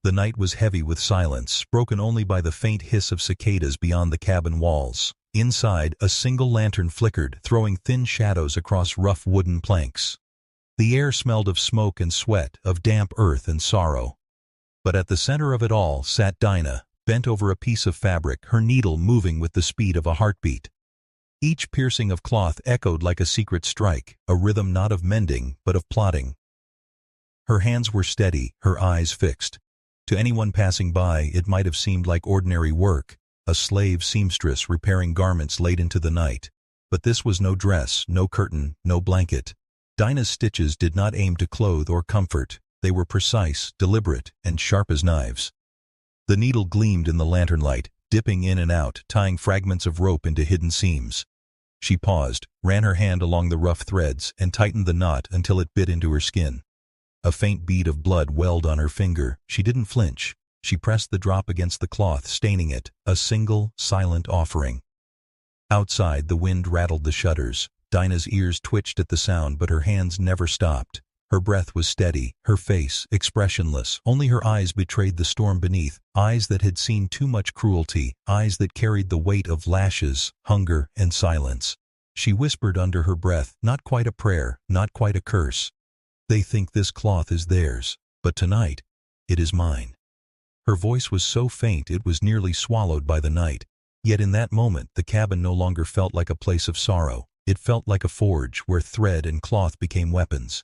The night was heavy with silence, broken only by the faint hiss of cicadas beyond the cabin walls. Inside, a single lantern flickered, throwing thin shadows across rough wooden planks. The air smelled of smoke and sweat, of damp earth and sorrow. But at the center of it all sat Dinah, bent over a piece of fabric, her needle moving with the speed of a heartbeat. Each piercing of cloth echoed like a secret strike, a rhythm not of mending, but of plotting. Her hands were steady, her eyes fixed. To anyone passing by, it might have seemed like ordinary work, a slave seamstress repairing garments late into the night. But this was no dress, no curtain, no blanket. Dinah's stitches did not aim to clothe or comfort. They were precise, deliberate, and sharp as knives. The needle gleamed in the lantern light, dipping in and out, tying fragments of rope into hidden seams. She paused, ran her hand along the rough threads, and tightened the knot until it bit into her skin. A faint bead of blood welled on her finger. She didn't flinch. She pressed the drop against the cloth, staining it, a single, silent offering. Outside, the wind rattled the shutters. Dinah's ears twitched at the sound, but her hands never stopped. Her breath was steady, her face expressionless. Only her eyes betrayed the storm beneath, eyes that had seen too much cruelty, eyes that carried the weight of lashes, hunger, and silence. She whispered under her breath, not quite a prayer, not quite a curse. They think this cloth is theirs, but tonight, it is mine. Her voice was so faint it was nearly swallowed by the night. Yet in that moment, the cabin no longer felt like a place of sorrow. It felt like a forge where thread and cloth became weapons.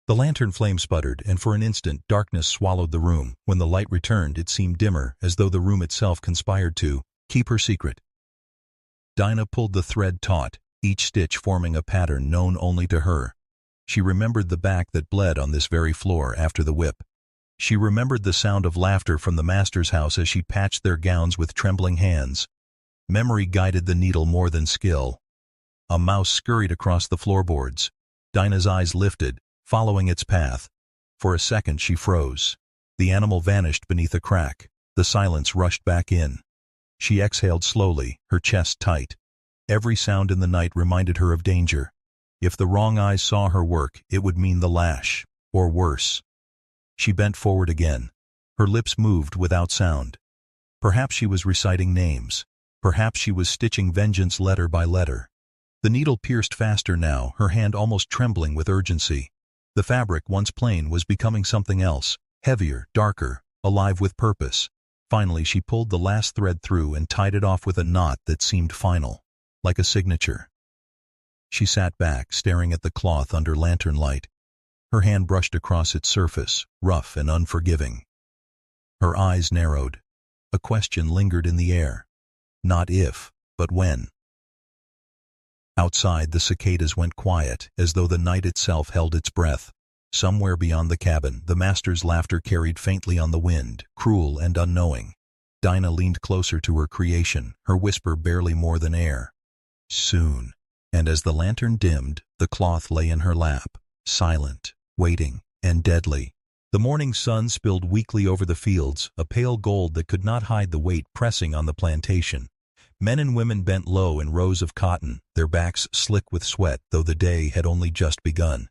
The lantern flame sputtered, and for an instant darkness swallowed the room. When the light returned, it seemed dimmer, as though the room itself conspired to keep her secret. Dinah pulled the thread taut, each stitch forming a pattern known only to her. She remembered the back that bled on this very floor after the whip. She remembered the sound of laughter from the master's house as she patched their gowns with trembling hands. Memory guided the needle more than skill. A mouse scurried across the floorboards. Dinah's eyes lifted, following its path. For a second she froze. The animal vanished beneath a crack. The silence rushed back in. She exhaled slowly, her chest tight. Every sound in the night reminded her of danger. If the wrong eyes saw her work, it would mean the lash, or worse. She bent forward again. Her lips moved without sound. Perhaps she was reciting names. Perhaps she was stitching vengeance letter by letter. The needle pierced faster now, her hand almost trembling with urgency. The fabric, once plain, was becoming something else, heavier, darker, alive with purpose. Finally she pulled the last thread through and tied it off with a knot that seemed final, like a signature. She sat back, staring at the cloth under lantern light. Her hand brushed across its surface, rough and unforgiving. Her eyes narrowed. A question lingered in the air. Not if, but when. Outside, the cicadas went quiet, as though the night itself held its breath. Somewhere beyond the cabin, the master's laughter carried faintly on the wind, cruel and unknowing. Dinah leaned closer to her creation, her whisper barely more than air. Soon. And as the lantern dimmed, the cloth lay in her lap, silent, waiting, and deadly. The morning sun spilled weakly over the fields, a pale gold that could not hide the weight pressing on the plantation. Men and women bent low in rows of cotton, their backs slick with sweat, though the day had only just begun.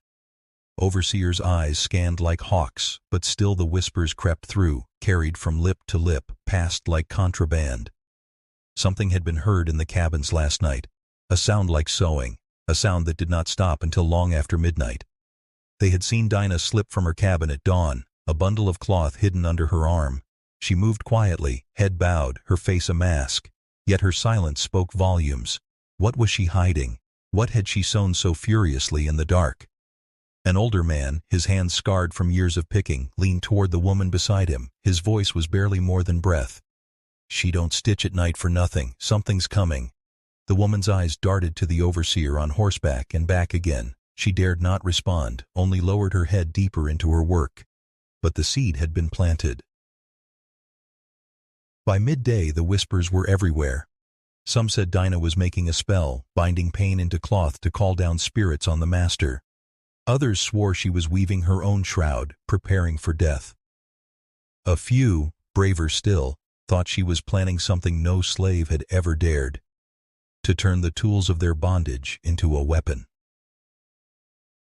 Overseers' eyes scanned like hawks, but still the whispers crept through, carried from lip to lip, passed like contraband. Something had been heard in the cabins last night, a sound like sewing, a sound that did not stop until long after midnight. They had seen Dinah slip from her cabin at dawn, a bundle of cloth hidden under her arm. She moved quietly, head bowed, her face a mask. Yet her silence spoke volumes. What was she hiding? What had she sewn so furiously in the dark? An older man, his hands scarred from years of picking, leaned toward the woman beside him. His voice was barely more than breath. She don't stitch at night for nothing. Something's coming. The woman's eyes darted to the overseer on horseback and back again. She dared not respond, only lowered her head deeper into her work. But the seed had been planted. By midday, the whispers were everywhere. Some said Dinah was making a spell, binding pain into cloth to call down spirits on the master. Others swore she was weaving her own shroud, preparing for death. A few, braver still, thought she was planning something no slave had ever dared: to turn the tools of their bondage into a weapon.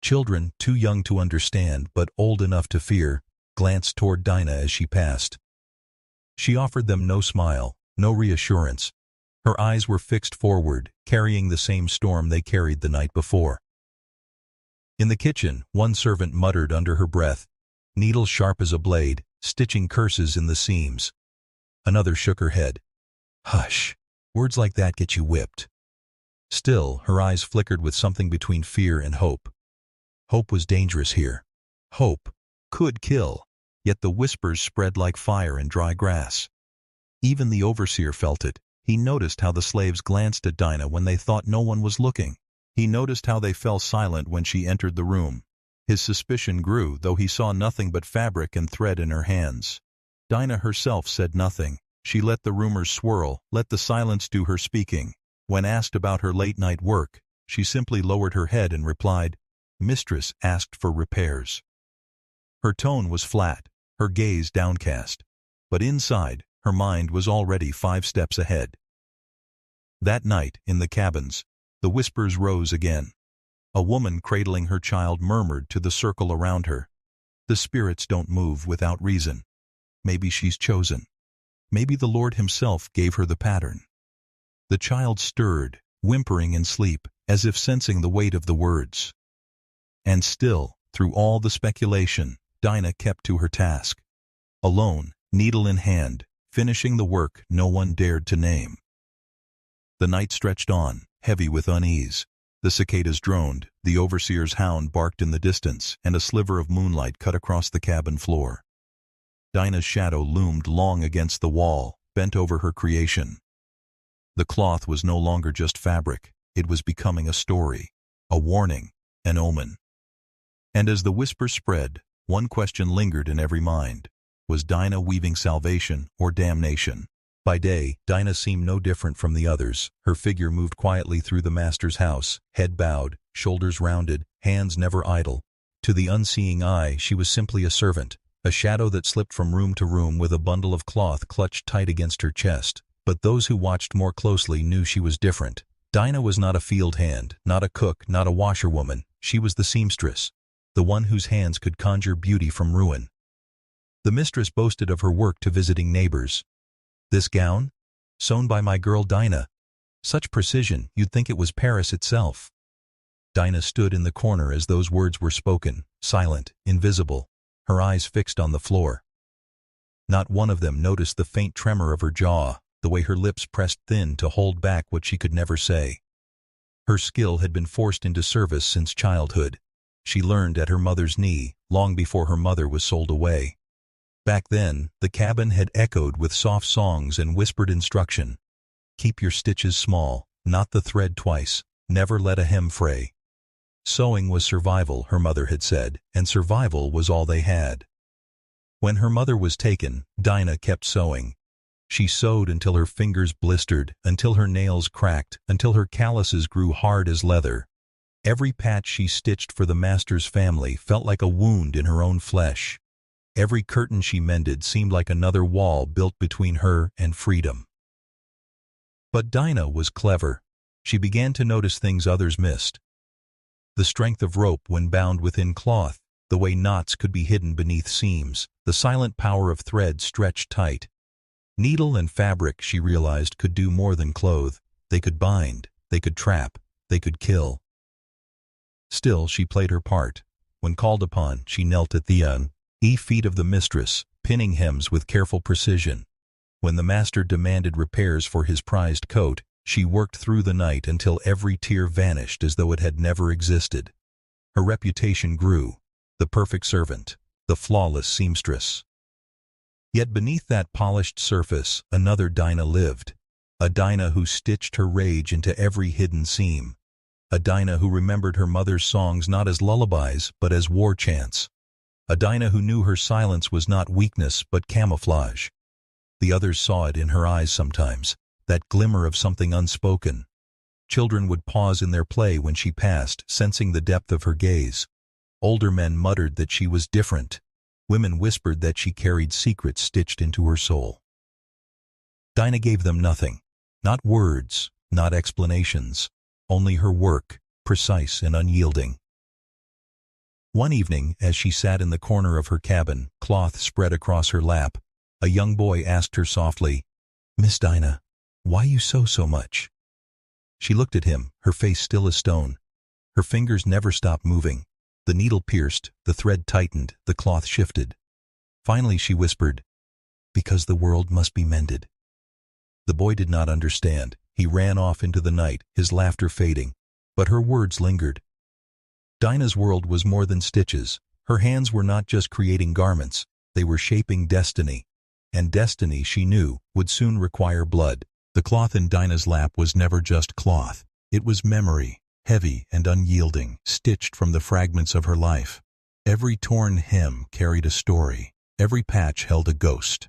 Children, too young to understand but old enough to fear, glanced toward Dinah as she passed. She offered them no smile, no reassurance. Her eyes were fixed forward, carrying the same storm they carried the night before. In the kitchen, one servant muttered under her breath, needle sharp as a blade, stitching curses in the seams. Another shook her head. Hush, words like that get you whipped. Still, her eyes flickered with something between fear and hope. Hope was dangerous here. Hope could kill, yet the whispers spread like fire in dry grass. Even the overseer felt it. He noticed how the slaves glanced at Dinah when they thought no one was looking. He noticed how they fell silent when she entered the room. His suspicion grew, though he saw nothing but fabric and thread in her hands. Dinah herself said nothing. She let the rumors swirl, let the silence do her speaking. When asked about her late-night work, she simply lowered her head and replied, "Mistress asked for repairs." Her tone was flat, her gaze downcast. But inside, her mind was already 5 steps ahead. That night, in the cabins, the whispers rose again. A woman cradling her child murmured to the circle around her, "The spirits don't move without reason. Maybe she's chosen. Maybe the Lord himself gave her the pattern." The child stirred, whimpering in sleep, as if sensing the weight of the words. And still, through all the speculation, Dinah kept to her task. Alone, needle in hand, finishing the work no one dared to name. The night stretched on, heavy with unease. The cicadas droned, the overseer's hound barked in the distance, and a sliver of moonlight cut across the cabin floor. Dinah's shadow loomed long against the wall, bent over her creation. The cloth was no longer just fabric. It was becoming a story, a warning, an omen. And as the whisper spread, one question lingered in every mind. Was Dinah weaving salvation or damnation? By day, Dinah seemed no different from the others. Her figure moved quietly through the master's house, head bowed, shoulders rounded, hands never idle. To the unseeing eye, she was simply a servant, a shadow that slipped from room to room with a bundle of cloth clutched tight against her chest. But those who watched more closely knew she was different. Dinah was not a field hand, not a cook, not a washerwoman. She was the seamstress, the one whose hands could conjure beauty from ruin. The mistress boasted of her work to visiting neighbors. "This gown? Sewn by my girl Dinah. Such precision, you'd think it was Paris itself." Dinah stood in the corner as those words were spoken, silent, invisible, her eyes fixed on the floor. Not one of them noticed the faint tremor of her jaw, the way her lips pressed thin to hold back what she could never say. Her skill had been forced into service since childhood. She learned at her mother's knee, long before her mother was sold away. Back then, the cabin had echoed with soft songs and whispered instruction. Keep your stitches small, knot the thread twice, never let a hem fray. Sewing was survival, her mother had said, and survival was all they had. When her mother was taken, Dinah kept sewing. She sewed until her fingers blistered, until her nails cracked, until her calluses grew hard as leather. Every patch she stitched for the master's family felt like a wound in her own flesh. Every curtain she mended seemed like another wall built between her and freedom. But Dinah was clever. She began to notice things others missed. The strength of rope when bound within cloth, the way knots could be hidden beneath seams, the silent power of thread stretched tight. Needle and fabric, she realized, could do more than clothe. They could bind, they could trap, they could kill. Still, she played her part. When called upon, she knelt at the feet of the mistress, pinning hems with careful precision. When the master demanded repairs for his prized coat, she worked through the night until every tear vanished as though it had never existed. Her reputation grew, the perfect servant, the flawless seamstress. Yet beneath that polished surface, another Dinah lived. A Dinah who stitched her rage into every hidden seam. A Dinah who remembered her mother's songs not as lullabies, but as war chants. A Dinah who knew her silence was not weakness, but camouflage. The others saw it in her eyes sometimes, that glimmer of something unspoken. Children would pause in their play when she passed, sensing the depth of her gaze. Older men muttered that she was different. Women whispered that she carried secrets stitched into her soul. Dinah gave them nothing. Not words, not explanations. Only her work, precise and unyielding. One evening, as she sat in the corner of her cabin, cloth spread across her lap, a young boy asked her softly, "Miss Dinah, why you sew so much?" She looked at him, her face still as stone. Her fingers never stopped moving. The needle pierced, the thread tightened, the cloth shifted. Finally she whispered, "Because the world must be mended." The boy did not understand. He ran off into the night, his laughter fading. But her words lingered. Dinah's world was more than stitches. Her hands were not just creating garments, they were shaping destiny. And destiny, she knew, would soon require blood. The cloth in Dinah's lap was never just cloth. It was memory, heavy and unyielding, stitched from the fragments of her life. Every torn hem carried a story. Every patch held a ghost.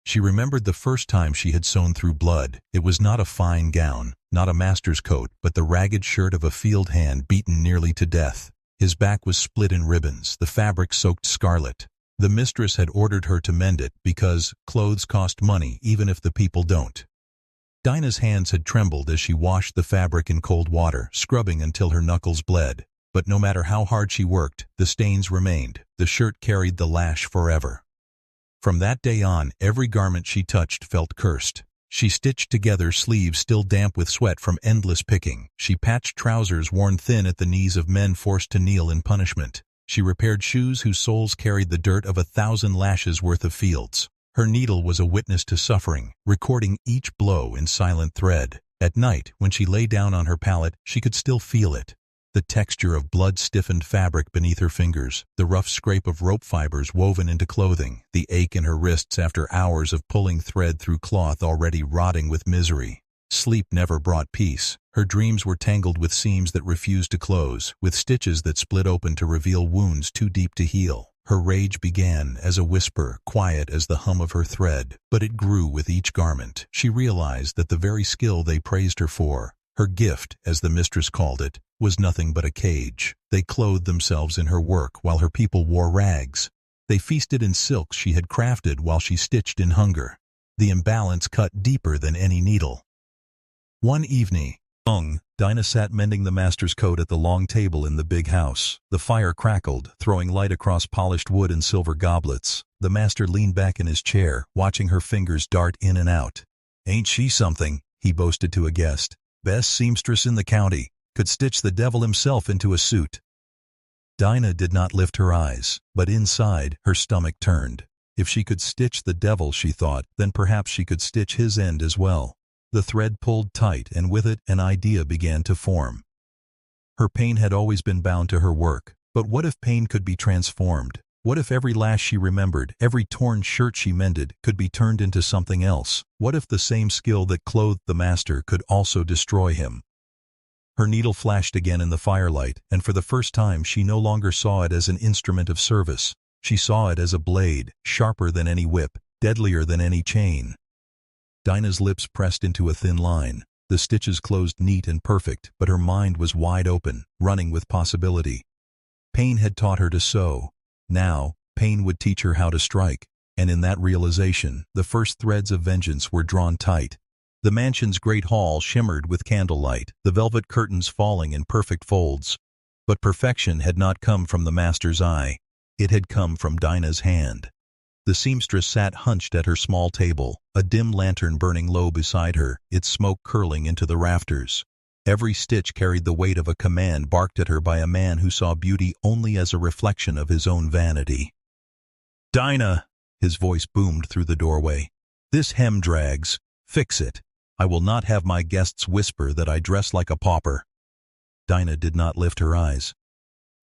She remembered the first time she had sewn through blood. It was not a fine gown, not a master's coat, but the ragged shirt of a field hand beaten nearly to death. His back was split in ribbons, the fabric soaked scarlet. The mistress had ordered her to mend it because clothes cost money even if the people don't. Dinah's hands had trembled as she washed the fabric in cold water, scrubbing until her knuckles bled. But no matter how hard she worked, the stains remained. The shirt carried the lash forever. From that day on, every garment she touched felt cursed. She stitched together sleeves still damp with sweat from endless picking. She patched trousers worn thin at the knees of men forced to kneel in punishment. She repaired shoes whose soles carried the dirt of 1,000 lashes worth of fields. Her needle was a witness to suffering, recording each blow in silent thread. At night, when she lay down on her pallet, she could still feel it. The texture of blood-stiffened fabric beneath her fingers, the rough scrape of rope fibers woven into clothing, the ache in her wrists after hours of pulling thread through cloth already rotting with misery. Sleep never brought peace. Her dreams were tangled with seams that refused to close, with stitches that split open to reveal wounds too deep to heal. Her rage began as a whisper, quiet as the hum of her thread, but it grew with each garment. She realized that the very skill they praised her for, her gift, as the mistress called it, was nothing but a cage. They clothed themselves in her work while her people wore rags. They feasted in silks she had crafted while she stitched in hunger. The imbalance cut deeper than any needle. One evening, Dinah sat mending the master's coat at the long table in the big house. The fire crackled, throwing light across polished wood and silver goblets. The master leaned back in his chair, watching her fingers dart in and out. "Ain't she something?" he boasted to a guest. "Best seamstress in the county. Could stitch the devil himself into a suit." Dinah did not lift her eyes, but inside, her stomach turned. If she could stitch the devil, she thought, then perhaps she could stitch his end as well. The thread pulled tight, and with it, an idea began to form. Her pain had always been bound to her work, but what if pain could be transformed? What if every lash she remembered, every torn shirt she mended, could be turned into something else? What if the same skill that clothed the master could also destroy him? Her needle flashed again in the firelight, and for the first time she no longer saw it as an instrument of service. She saw it as a blade, sharper than any whip, deadlier than any chain. Dinah's lips pressed into a thin line. The stitches closed neat and perfect, but her mind was wide open, running with possibility. Pain had taught her to sew. Now, pain would teach her how to strike, and in that realization, the first threads of vengeance were drawn tight. The mansion's great hall shimmered with candlelight, the velvet curtains falling in perfect folds. But perfection had not come from the master's eye. It had come from Dinah's hand. The seamstress sat hunched at her small table, a dim lantern burning low beside her, its smoke curling into the rafters. Every stitch carried the weight of a command barked at her by a man who saw beauty only as a reflection of his own vanity. "Dinah!" his voice boomed through the doorway. "This hem drags. Fix it. I will not have my guests whisper that I dress like a pauper." Dinah did not lift her eyes.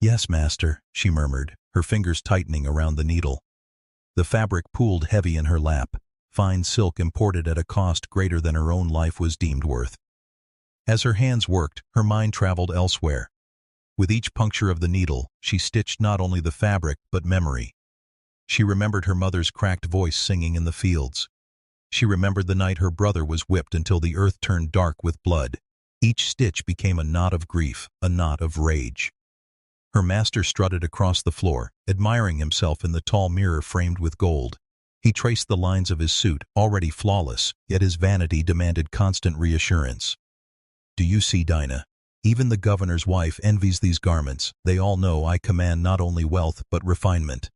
"Yes, master," she murmured, her fingers tightening around the needle. The fabric pooled heavy in her lap. Fine silk imported at a cost greater than her own life was deemed worth. As her hands worked, her mind traveled elsewhere. With each puncture of the needle, she stitched not only the fabric, but memory. She remembered her mother's cracked voice singing in the fields. She remembered the night her brother was whipped until the earth turned dark with blood. Each stitch became a knot of grief, a knot of rage. Her master strutted across the floor, admiring himself in the tall mirror framed with gold. He traced the lines of his suit, already flawless, yet his vanity demanded constant reassurance. "Do you see, Dinah? Even the governor's wife envies these garments. They all know I command not only wealth but refinement."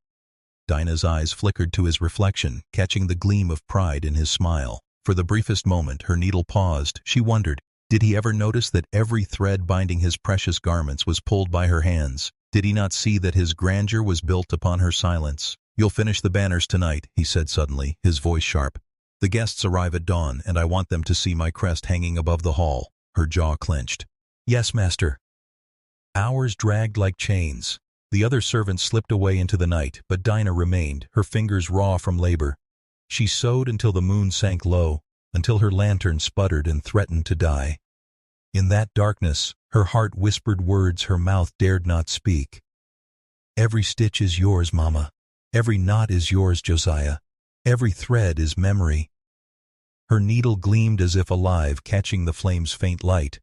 Dinah's eyes flickered to his reflection, catching the gleam of pride in his smile. For the briefest moment her needle paused. She wondered, did he ever notice that every thread binding his precious garments was pulled by her hands? Did he not see that his grandeur was built upon her silence? "You'll finish the banners tonight," he said suddenly, his voice sharp. "The guests arrive at dawn, and I want them to see my crest hanging above the hall." Her jaw clenched. "Yes, master." Hours dragged like chains. The other servants slipped away into the night, but Dinah remained, her fingers raw from labor. She sewed until the moon sank low, until her lantern sputtered and threatened to die. In that darkness, her heart whispered words her mouth dared not speak. "Every stitch is yours, Mama. Every knot is yours, Josiah. Every thread is memory." Her needle gleamed as if alive, catching the flame's faint light.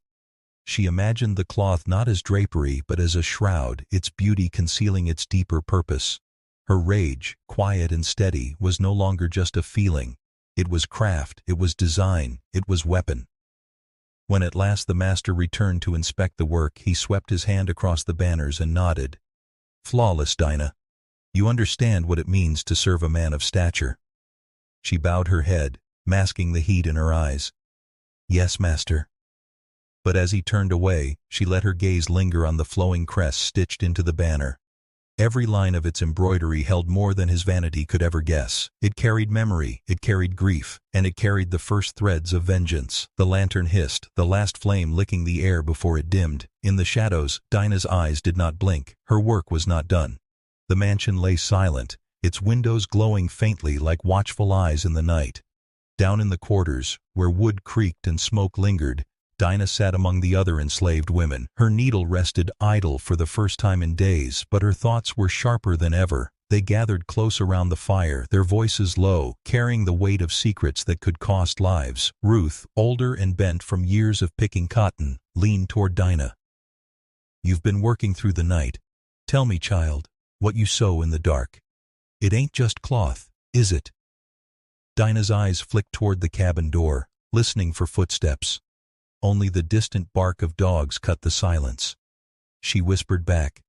She imagined the cloth not as drapery, but as a shroud, its beauty concealing its deeper purpose. Her rage, quiet and steady, was no longer just a feeling. It was craft, it was design, it was weapon. When at last the master returned to inspect the work, he swept his hand across the banners and nodded. "Flawless, Dinah. You understand what it means to serve a man of stature." She bowed her head, masking the heat in her eyes. "Yes, master." But as he turned away, she let her gaze linger on the flowing crest stitched into the banner. Every line of its embroidery held more than his vanity could ever guess. It carried memory, it carried grief, and it carried the first threads of vengeance. The lantern hissed, the last flame licking the air before it dimmed. In the shadows, Dinah's eyes did not blink. Her work was not done. The mansion lay silent, its windows glowing faintly like watchful eyes in the night. Down in the quarters, where wood creaked and smoke lingered, Dinah sat among the other enslaved women. Her needle rested idle for the first time in days, but her thoughts were sharper than ever. They gathered close around the fire, their voices low, carrying the weight of secrets that could cost lives. Ruth, older and bent from years of picking cotton, leaned toward Dinah. "You've been working through the night. Tell me, child, what you sew in the dark. It ain't just cloth, is it?" Dinah's eyes flicked toward the cabin door, listening for footsteps. Only the distant bark of dogs cut the silence. She whispered back,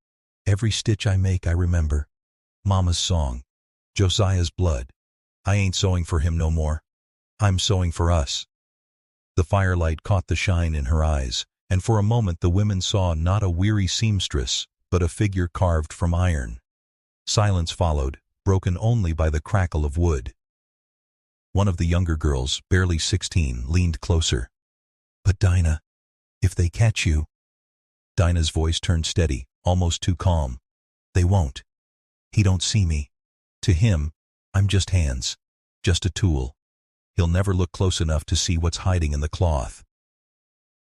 "Every stitch I make I remember. Mama's song. Josiah's blood. I ain't sewing for him no more. I'm sewing for us." The firelight caught the shine in her eyes, and for a moment the women saw not a weary seamstress, but a figure carved from iron. Silence followed, broken only by the crackle of wood. One of the younger girls, barely 16, leaned closer. "But Dinah, if they catch you—" Dinah's voice turned steady, almost too calm. "They won't. He don't see me. To him, I'm just hands, just a tool. He'll never look close enough to see what's hiding in the cloth."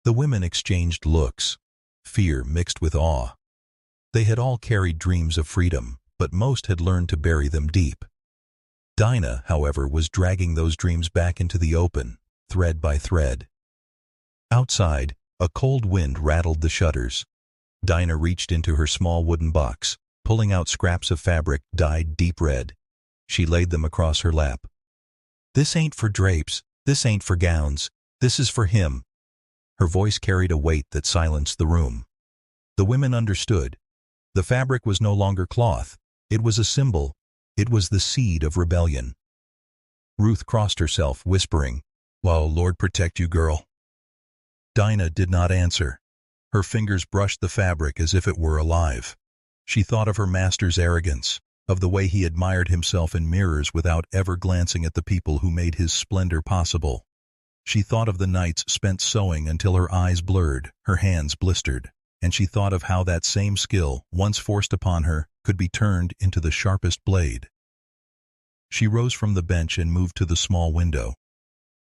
The women exchanged looks, fear mixed with awe. They had all carried dreams of freedom, but most had learned to bury them deep. Dinah, however, was dragging those dreams back into the open, thread by thread. Outside, a cold wind rattled the shutters. Dinah reached into her small wooden box, pulling out scraps of fabric dyed deep red. She laid them across her lap. "This ain't for drapes, this ain't for gowns, this is for him." Her voice carried a weight that silenced the room. The women understood. The fabric was no longer cloth. It was a symbol. It was the seed of rebellion. Ruth crossed herself, whispering, "Well, Lord protect you, girl." Dinah did not answer. Her fingers brushed the fabric as if it were alive. She thought of her master's arrogance, of the way he admired himself in mirrors without ever glancing at the people who made his splendor possible. She thought of the nights spent sewing until her eyes blurred, her hands blistered, and she thought of how that same skill, once forced upon her, could be turned into the sharpest blade. She rose from the bench and moved to the small window.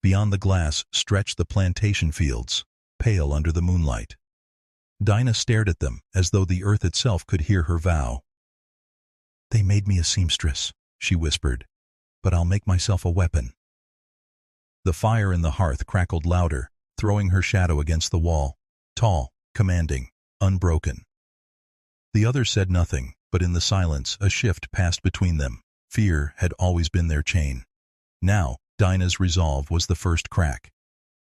Beyond the glass stretched the plantation fields, pale under the moonlight. Dinah stared at them, as though the earth itself could hear her vow. "They made me a seamstress," she whispered, "but I'll make myself a weapon." The fire in the hearth crackled louder, throwing her shadow against the wall, tall, commanding, unbroken. The others said nothing, but in the silence a shift passed between them. Fear had always been their chain. Now, Dinah's resolve was the first crack.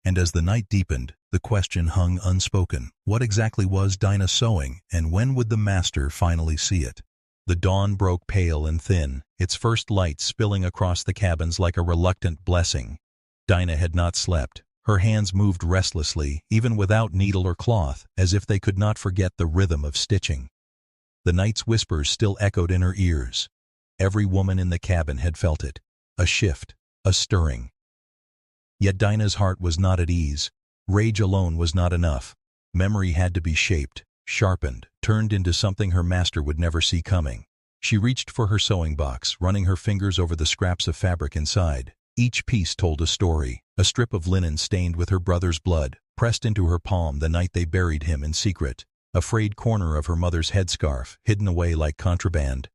And as the night deepened, the question hung unspoken. What exactly was Dinah sewing, and when would the master finally see it? The dawn broke pale and thin, its first light spilling across the cabins like a reluctant blessing. Dinah had not slept. Her hands moved restlessly, even without needle or cloth, as if they could not forget the rhythm of stitching. The night's whispers still echoed in her ears. Every woman in the cabin had felt it. A shift, a stirring. Yet Dinah's heart was not at ease. Rage alone was not enough. Memory had to be shaped, sharpened, turned into something her master would never see coming. She reached for her sewing box, running her fingers over the scraps of fabric inside. Each piece told a story, a strip of linen stained with her brother's blood, pressed into her palm the night they buried him in secret, a frayed corner of her mother's headscarf, hidden away like contraband.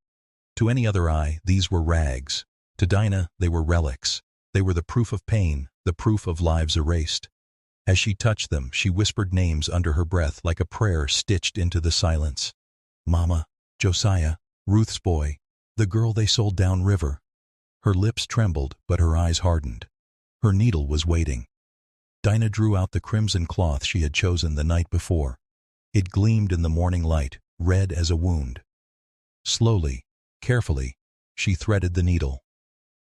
To any other eye, these were rags. To Dinah, they were relics. They were the proof of pain, the proof of lives erased. As she touched them, she whispered names under her breath like a prayer stitched into the silence. Mama, Josiah, Ruth's boy, the girl they sold downriver. Her lips trembled, but her eyes hardened. Her needle was waiting. Dinah drew out the crimson cloth she had chosen the night before. It gleamed in the morning light, red as a wound. Slowly, carefully, she threaded the needle.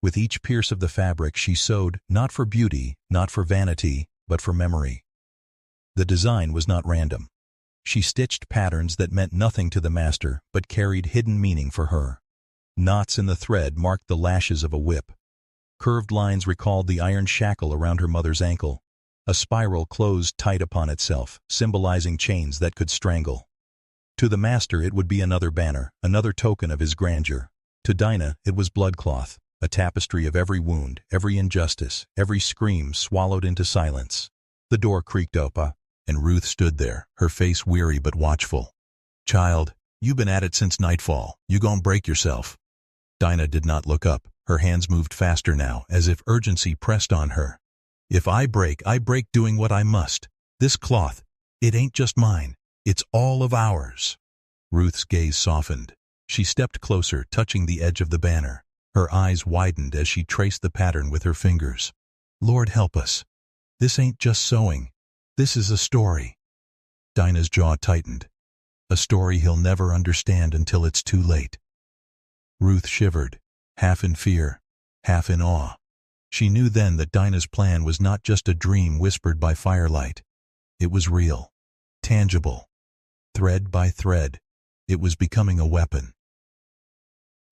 With each pierce of the fabric she sewed, not for beauty, not for vanity, but for memory. The design was not random. She stitched patterns that meant nothing to the master, but carried hidden meaning for her. Knots in the thread marked the lashes of a whip. Curved lines recalled the iron shackle around her mother's ankle. A spiral closed tight upon itself, symbolizing chains that could strangle. To the master it would be another banner, another token of his grandeur. To Dinah it was bloodcloth, a tapestry of every wound, every injustice, every scream swallowed into silence. The door creaked open, and Ruth stood there, her face weary but watchful. "Child, you been at it since nightfall. You gon' break yourself." Dinah did not look up. Her hands moved faster now, as if urgency pressed on her. "If I break doing what I must. This cloth, it ain't just mine. It's all of ours." Ruth's gaze softened. She stepped closer, touching the edge of the banner. Her eyes widened as she traced the pattern with her fingers. "Lord help us. This ain't just sewing. This is a story." Dinah's jaw tightened. A story he'll never understand until it's too late. Ruth shivered, half in fear, half in awe. She knew then that Dinah's plan was not just a dream whispered by firelight. It was real, tangible. Thread by thread, it was becoming a weapon.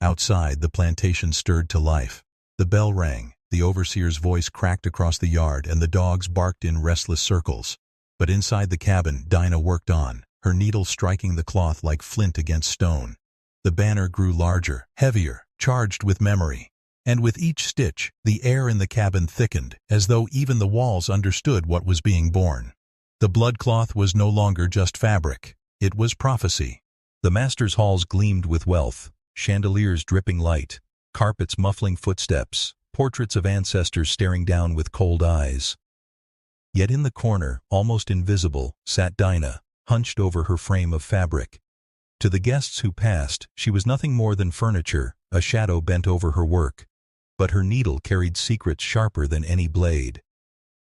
Outside, the plantation stirred to life. The bell rang, the overseer's voice cracked across the yard, and the dogs barked in restless circles. But inside the cabin, Dinah worked on, her needle striking the cloth like flint against stone. The banner grew larger, heavier, charged with memory. And with each stitch, the air in the cabin thickened, as though even the walls understood what was being born. The bloodcloth was no longer just fabric. It was prophecy. The master's halls gleamed with wealth, chandeliers dripping light, carpets muffling footsteps, portraits of ancestors staring down with cold eyes. Yet in the corner, almost invisible, sat Dinah, hunched over her frame of fabric. To the guests who passed, she was nothing more than furniture, a shadow bent over her work. But her needle carried secrets sharper than any blade.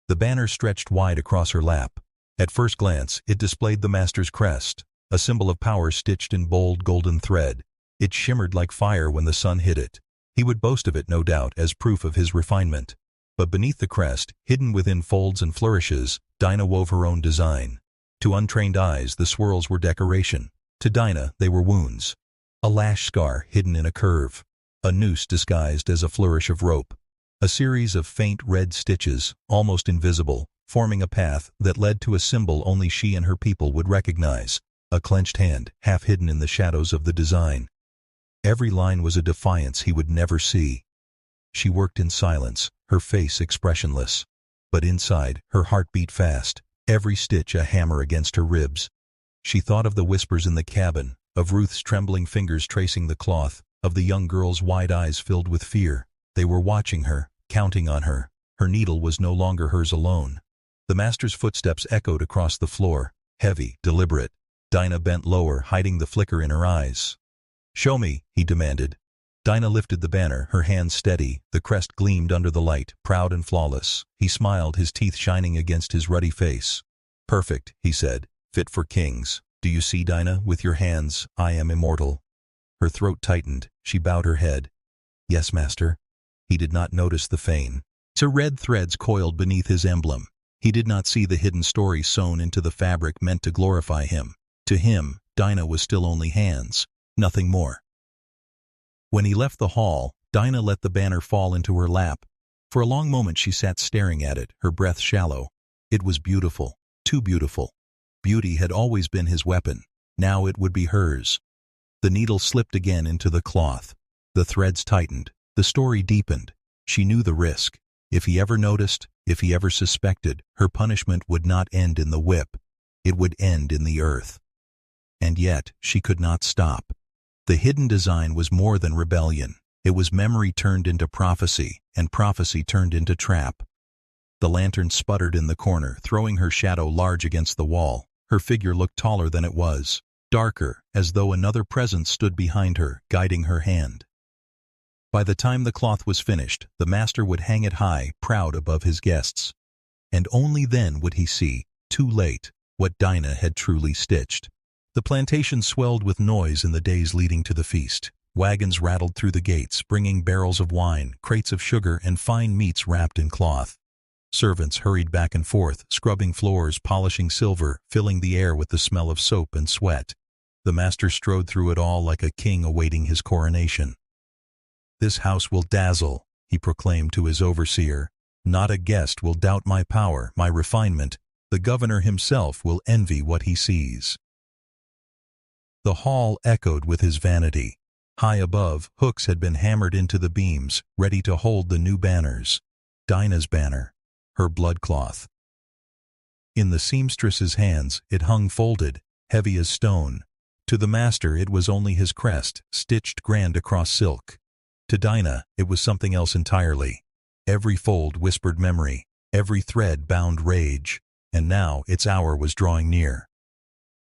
The banner stretched wide across her lap. At first glance, it displayed the master's crest, a symbol of power stitched in bold golden thread. It shimmered like fire when the sun hit it. He would boast of it, no doubt, as proof of his refinement. But beneath the crest, hidden within folds and flourishes, Dinah wove her own design. To untrained eyes, the swirls were decoration. To Dinah, they were wounds. A lash scar hidden in a curve. A noose disguised as a flourish of rope. A series of faint red stitches, almost invisible, forming a path that led to a symbol only she and her people would recognize. A clenched hand, half hidden in the shadows of the design. Every line was a defiance he would never see. She worked in silence, her face expressionless. But inside, her heart beat fast, every stitch a hammer against her ribs. She thought of the whispers in the cabin, of Ruth's trembling fingers tracing the cloth, of the young girl's wide eyes filled with fear. They were watching her, counting on her. Her needle was no longer hers alone. The master's footsteps echoed across the floor, heavy, deliberate. Dinah bent lower, hiding the flicker in her eyes. "Show me," he demanded. Dinah lifted the banner, her hands steady. The crest gleamed under the light, proud and flawless. He smiled, his teeth shining against his ruddy face. "Perfect," he said. "Fit for kings. Do you see, Dinah? With your hands, I am immortal." Her throat tightened. She bowed her head. "Yes, master." He did not notice the feign. Two red threads coiled beneath his emblem. He did not see the hidden story sewn into the fabric meant to glorify him. To him, Dinah was still only hands, nothing more. When he left the hall, Dinah let the banner fall into her lap. For a long moment she sat staring at it, her breath shallow. It was beautiful, too beautiful. Beauty had always been his weapon. Now it would be hers. The needle slipped again into the cloth. The threads tightened. The story deepened. She knew the risk. If he ever noticed, if he ever suspected, her punishment would not end in the whip. It would end in the earth. And yet she could not stop. The hidden design was more than rebellion. It was memory turned into prophecy, and prophecy turned into trap. The lantern sputtered in the corner, throwing her shadow large against the wall. Her figure looked taller than it was, darker, as though another presence stood behind her, guiding her hand. By the time the cloth was finished, the master would hang it high, proud above his guests. And only then would he see, too late, what Dinah had truly stitched. The plantation swelled with noise in the days leading to the feast. Wagons rattled through the gates, bringing barrels of wine, crates of sugar, and fine meats wrapped in cloth. Servants hurried back and forth, scrubbing floors, polishing silver, filling the air with the smell of soap and sweat. The master strode through it all like a king awaiting his coronation. "This house will dazzle," he proclaimed to his overseer. "Not a guest will doubt my power, my refinement. The governor himself will envy what he sees." The hall echoed with his vanity. High above, hooks had been hammered into the beams, ready to hold the new banners. Dinah's banner, her bloodcloth. In the seamstress's hands, it hung folded, heavy as stone. To the master it was only his crest, stitched grand across silk. To Dinah, it was something else entirely. Every fold whispered memory, every thread bound rage, and now its hour was drawing near.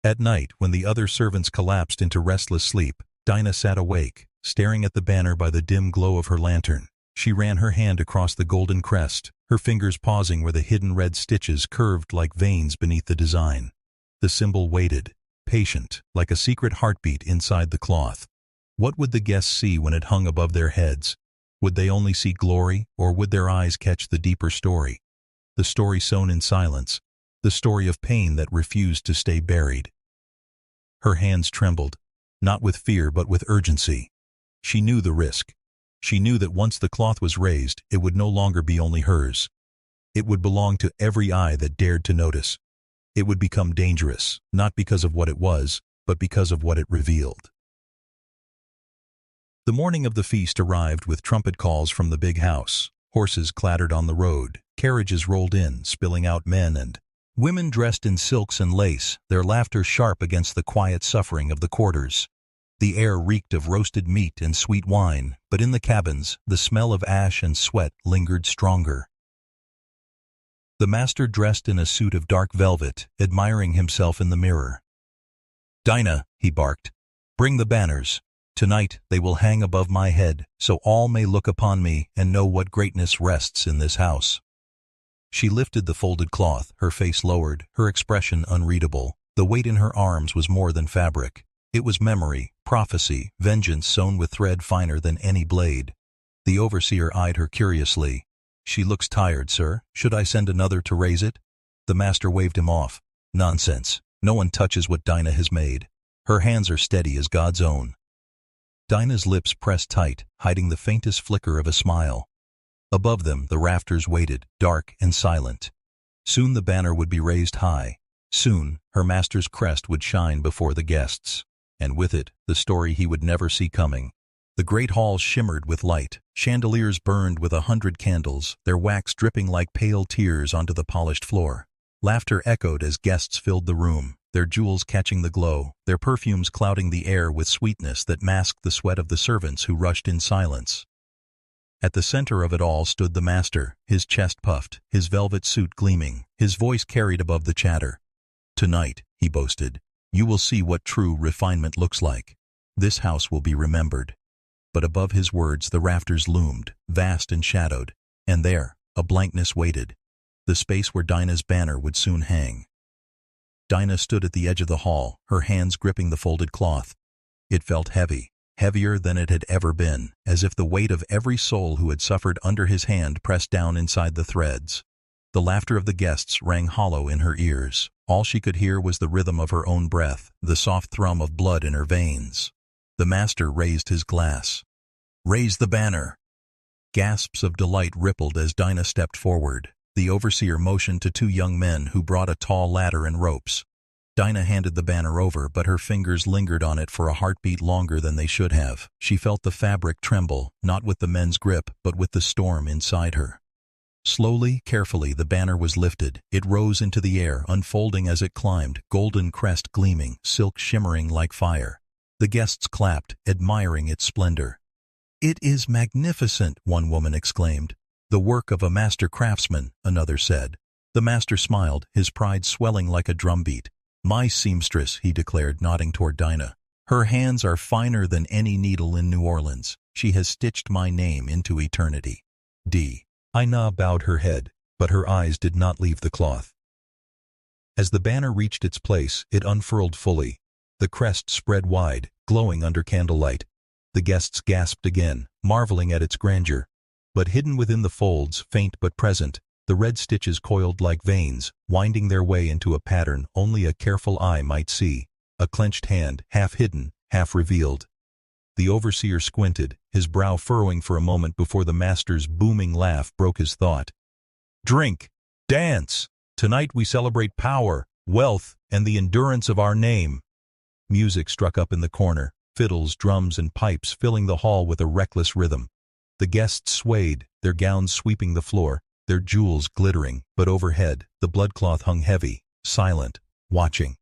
At night, when the other servants collapsed into restless sleep, Dinah sat awake, staring at the banner by the dim glow of her lantern. She ran her hand across the golden crest, her fingers pausing where the hidden red stitches curved like veins beneath the design. The symbol waited, patient, like a secret heartbeat inside the cloth. What would the guests see when it hung above their heads? Would they only see glory, or would their eyes catch the deeper story? The story sewn in silence, the story of pain that refused to stay buried. Her hands trembled, not with fear but with urgency. She knew the risk. She knew that once the cloth was raised, it would no longer be only hers. It would belong to every eye that dared to notice. It would become dangerous, not because of what it was, but because of what it revealed. The morning of the feast arrived with trumpet calls from the big house. Horses clattered on the road, carriages rolled in, spilling out men and women dressed in silks and lace, their laughter sharp against the quiet suffering of the quarters. The air reeked of roasted meat and sweet wine, but in the cabins, the smell of ash and sweat lingered stronger. The master dressed in a suit of dark velvet, admiring himself in the mirror. "Dinah," he barked, "bring the banners. Tonight they will hang above my head, so all may look upon me and know what greatness rests in this house." She lifted the folded cloth, her face lowered, her expression unreadable. The weight in her arms was more than fabric. It was memory, prophecy, vengeance sewn with thread finer than any blade. The overseer eyed her curiously. "She looks tired, sir. Should I send another to raise it?" The master waved him off. "Nonsense. No one touches what Dinah has made. Her hands are steady as God's own." Dinah's lips pressed tight, hiding the faintest flicker of a smile. Above them, the rafters waited, dark and silent. Soon the banner would be raised high. Soon, her master's crest would shine before the guests. And with it, the story he would never see coming. The great hall shimmered with light. Chandeliers burned with 100 candles, their wax dripping like pale tears onto the polished floor. Laughter echoed as guests filled the room, their jewels catching the glow, their perfumes clouding the air with sweetness that masked the sweat of the servants who rushed in silence. At the center of it all stood the master, his chest puffed, his velvet suit gleaming, his voice carried above the chatter. "Tonight," he boasted, "you will see what true refinement looks like. This house will be remembered." but above his words the rafters loomed, vast and shadowed, and there, a blankness waited, the space where Dinah's banner would soon hang. Dinah stood at the edge of the hall, her hands gripping the folded cloth. It felt heavy, heavier than it had ever been, as if the weight of every soul who had suffered under his hand pressed down inside the threads. The laughter of the guests rang hollow in her ears. All she could hear was the rhythm of her own breath, the soft thrum of blood in her veins. The master raised his glass. "Raise the banner!" Gasps of delight rippled as Dinah stepped forward. The overseer motioned to two young men who brought a tall ladder and ropes. Dinah handed the banner over, but her fingers lingered on it for a heartbeat longer than they should have. She felt the fabric tremble, not with the men's grip, but with the storm inside her. Slowly, carefully, the banner was lifted. It rose into the air, unfolding as it climbed, golden crest gleaming, silk shimmering like fire. The guests clapped, admiring its splendor. "It is magnificent," one woman exclaimed. "The work of a master craftsman," another said. The master smiled, his pride swelling like a drumbeat. "My seamstress," he declared, nodding toward Dinah. "Her hands are finer than any needle in New Orleans. She has stitched my name into eternity." Dinah bowed her head, but her eyes did not leave the cloth. As the banner reached its place, it unfurled fully. The crest spread wide, glowing under candlelight. The guests gasped again, marveling at its grandeur. But hidden within the folds, faint but present, the red stitches coiled like veins, winding their way into a pattern only a careful eye might see, a clenched hand, half hidden, half revealed. The overseer squinted, his brow furrowing for a moment before the master's booming laugh broke his thought. "Drink! Dance! Tonight we celebrate power, wealth, and the endurance of our name." Music struck up in the corner, fiddles, drums, and pipes filling the hall with a reckless rhythm. The guests swayed, their gowns sweeping the floor, their jewels glittering, but overhead, the bloodcloth hung heavy, silent, watching.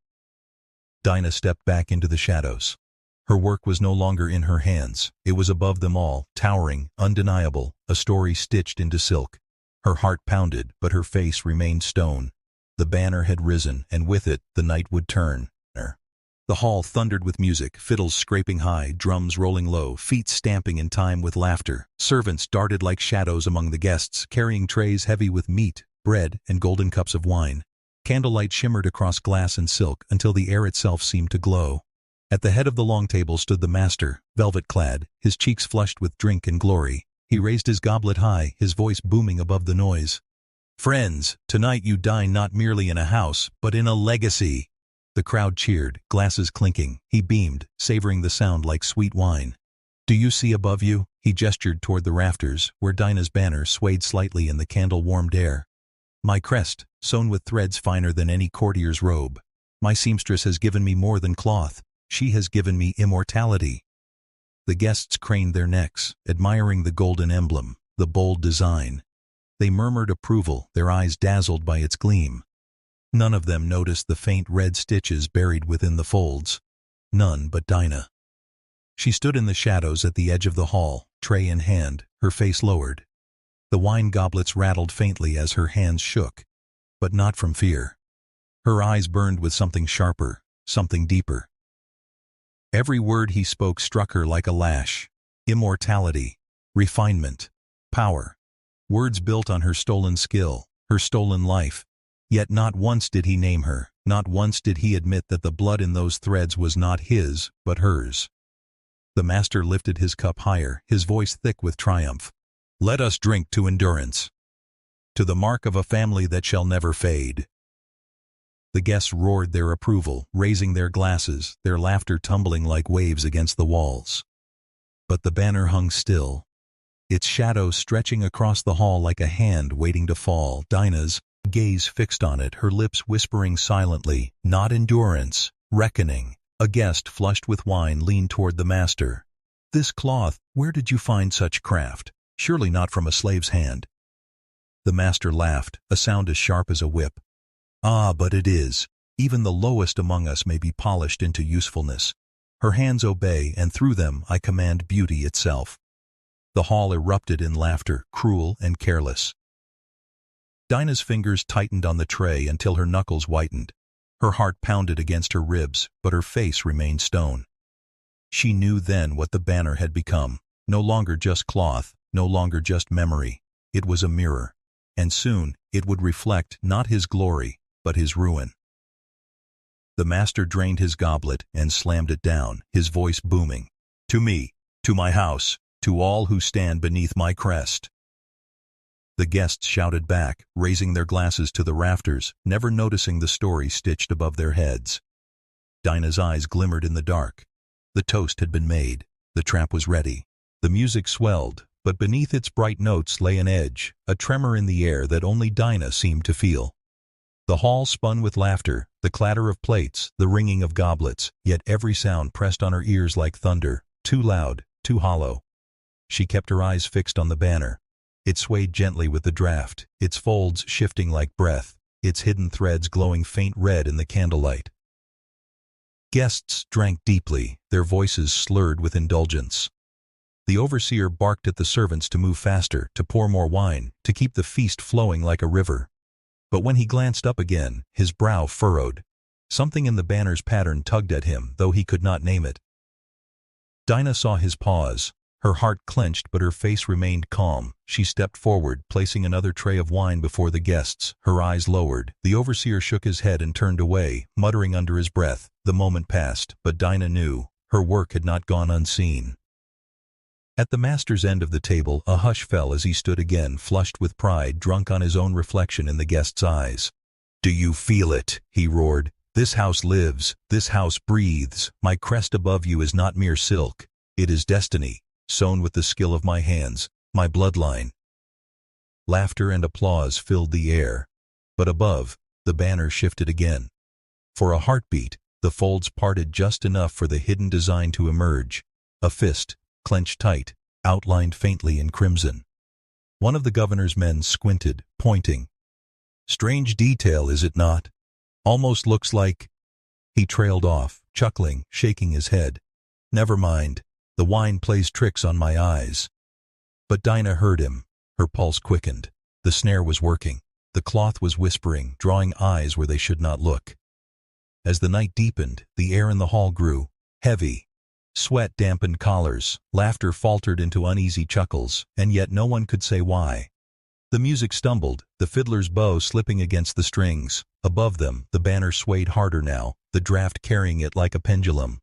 Dinah stepped back into the shadows. Her work was no longer in her hands. It was above them all, towering, undeniable, a story stitched into silk. Her heart pounded, but her face remained stone. The banner had risen, and with it, the night would turn. The hall thundered with music, fiddles scraping high, drums rolling low, feet stamping in time with laughter. Servants darted like shadows among the guests, carrying trays heavy with meat, bread, and golden cups of wine. Candlelight shimmered across glass and silk until the air itself seemed to glow. At the head of the long table stood the master, velvet-clad, his cheeks flushed with drink and glory. He raised his goblet high, his voice booming above the noise. "Friends, tonight you dine not merely in a house, but in a legacy." The crowd cheered, glasses clinking. He beamed, savoring the sound like sweet wine. "Do you see above you?" He gestured toward the rafters, where Dinah's banner swayed slightly in the candle-warmed air. "My crest, sewn with threads finer than any courtier's robe. My seamstress has given me more than cloth. She has given me immortality." The guests craned their necks, admiring the golden emblem, the bold design. They murmured approval, their eyes dazzled by its gleam. None of them noticed the faint red stitches buried within the folds. None but Dinah. She stood in the shadows at the edge of the hall, tray in hand, her face lowered. The wine goblets rattled faintly as her hands shook, but not from fear. Her eyes burned with something sharper, something deeper. Every word he spoke struck her like a lash. Immortality, refinement, power. Words built on her stolen skill, her stolen life. Yet not once did he name her, not once did he admit that the blood in those threads was not his, but hers. The master lifted his cup higher, his voice thick with triumph. "Let us drink to endurance, to the mark of a family that shall never fade." The guests roared their approval, raising their glasses, their laughter tumbling like waves against the walls. But the banner hung still, its shadow stretching across the hall like a hand waiting to fall. Dinah's gaze fixed on it, her lips whispering silently, "Not endurance, reckoning." A guest flushed with wine leaned toward the master. "This cloth, where did you find such craft? Surely not from a slave's hand." The master laughed, a sound as sharp as a whip. "Ah, but it is. Even the lowest among us may be polished into usefulness. Her hands obey, and through them I command beauty itself." The hall erupted in laughter, cruel and careless. Dinah's fingers tightened on the tray until her knuckles whitened. Her heart pounded against her ribs, but her face remained stone. She knew then what the banner had become, No longer just cloth, no longer just memory. It was a mirror. And soon, it would reflect not his glory, but his ruin. The master drained his goblet and slammed it down, his voice booming. To me, to my house, to all who stand beneath my crest. The guests shouted back, raising their glasses to the rafters, never noticing the story stitched above their heads. Dinah's eyes glimmered in the dark. The toast had been made. The trap was ready. The music swelled, but beneath its bright notes lay an edge, a tremor in the air that only Dinah seemed to feel. The hall spun with laughter, the clatter of plates, the ringing of goblets, yet every sound pressed on her ears like thunder, too loud, too hollow. She kept her eyes fixed on the banner. It swayed gently with the draft, its folds shifting like breath, its hidden threads glowing faint red in the candlelight. Guests drank deeply, their voices slurred with indulgence. The overseer barked at the servants to move faster, to pour more wine, to keep the feast flowing like a river. But when he glanced up again, his brow furrowed. Something in the banner's pattern tugged at him, though he could not name it. Dinah saw his pause. Her heart clenched, but her face remained calm. She stepped forward, placing another tray of wine before the guests, her eyes lowered. The overseer shook his head and turned away, muttering under his breath. The moment passed, but Dinah knew. Her work had not gone unseen. At the master's end of the table, a hush fell as he stood again, flushed with pride, drunk on his own reflection in the guests' eyes. "Do you feel it?" he roared. "This house lives, this house breathes. My crest above you is not mere silk. It is destiny, sewn with the skill of my hands, my bloodline." Laughter and applause filled the air. But above, the banner shifted again. For a heartbeat, the folds parted just enough for the hidden design to emerge. A fist, clenched tight, outlined faintly in crimson. One of the governor's men squinted, pointing. "Strange detail, is it not? Almost looks like—" He trailed off, chuckling, shaking his head. "Never mind. The wine plays tricks on my eyes." But Dinah heard him. Her pulse quickened. The snare was working. The cloth was whispering, drawing eyes where they should not look. As the night deepened, the air in the hall grew heavy. Sweat dampened collars, laughter faltered into uneasy chuckles, and yet no one could say why. The music stumbled, the fiddler's bow slipping against the strings. Above them, the banner swayed harder now, the draft carrying it like a pendulum.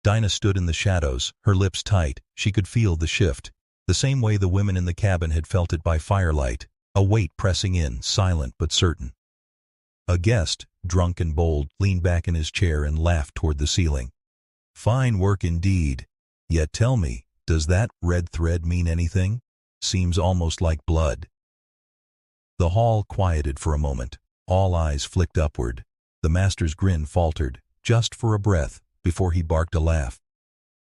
Dinah stood in the shadows, her lips tight. She could feel the shift, the same way the women in the cabin had felt it by firelight, a weight pressing in, silent but certain. A guest, drunk and bold, leaned back in his chair and laughed toward the ceiling. "Fine work indeed. Yet tell me, does that red thread mean anything? Seems almost like blood." The hall quieted for a moment. All eyes flicked upward. The master's grin faltered, just for a breath, before he barked a laugh.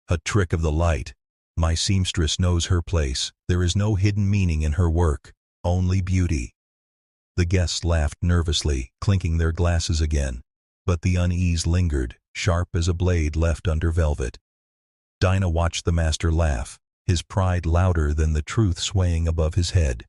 "A trick of the light. My seamstress knows her place. There is no hidden meaning in her work, only beauty." The guests laughed nervously, clinking their glasses again. But the unease lingered, sharp as a blade left under velvet. Dinah watched the master laugh, his pride louder than the truth swaying above his head.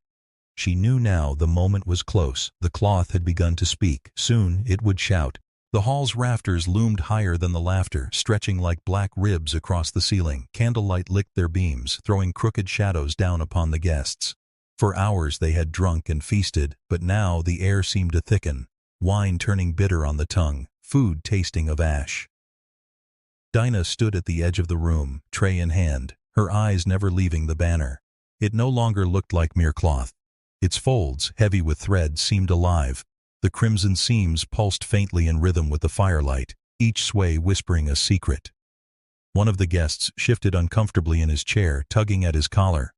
She knew now the moment was close. The cloth had begun to speak. Soon it would shout. The hall's rafters loomed higher than the laughter, stretching like black ribs across the ceiling. Candlelight licked their beams, throwing crooked shadows down upon the guests. For hours they had drunk and feasted, but now the air seemed to thicken, wine turning bitter on the tongue, food tasting of ash. Dinah stood at the edge of the room, tray in hand, her eyes never leaving the banner. It no longer looked like mere cloth. Its folds, heavy with thread, seemed alive. The crimson seams pulsed faintly in rhythm with the firelight, each sway whispering a secret. One of the guests shifted uncomfortably in his chair, tugging at his collar.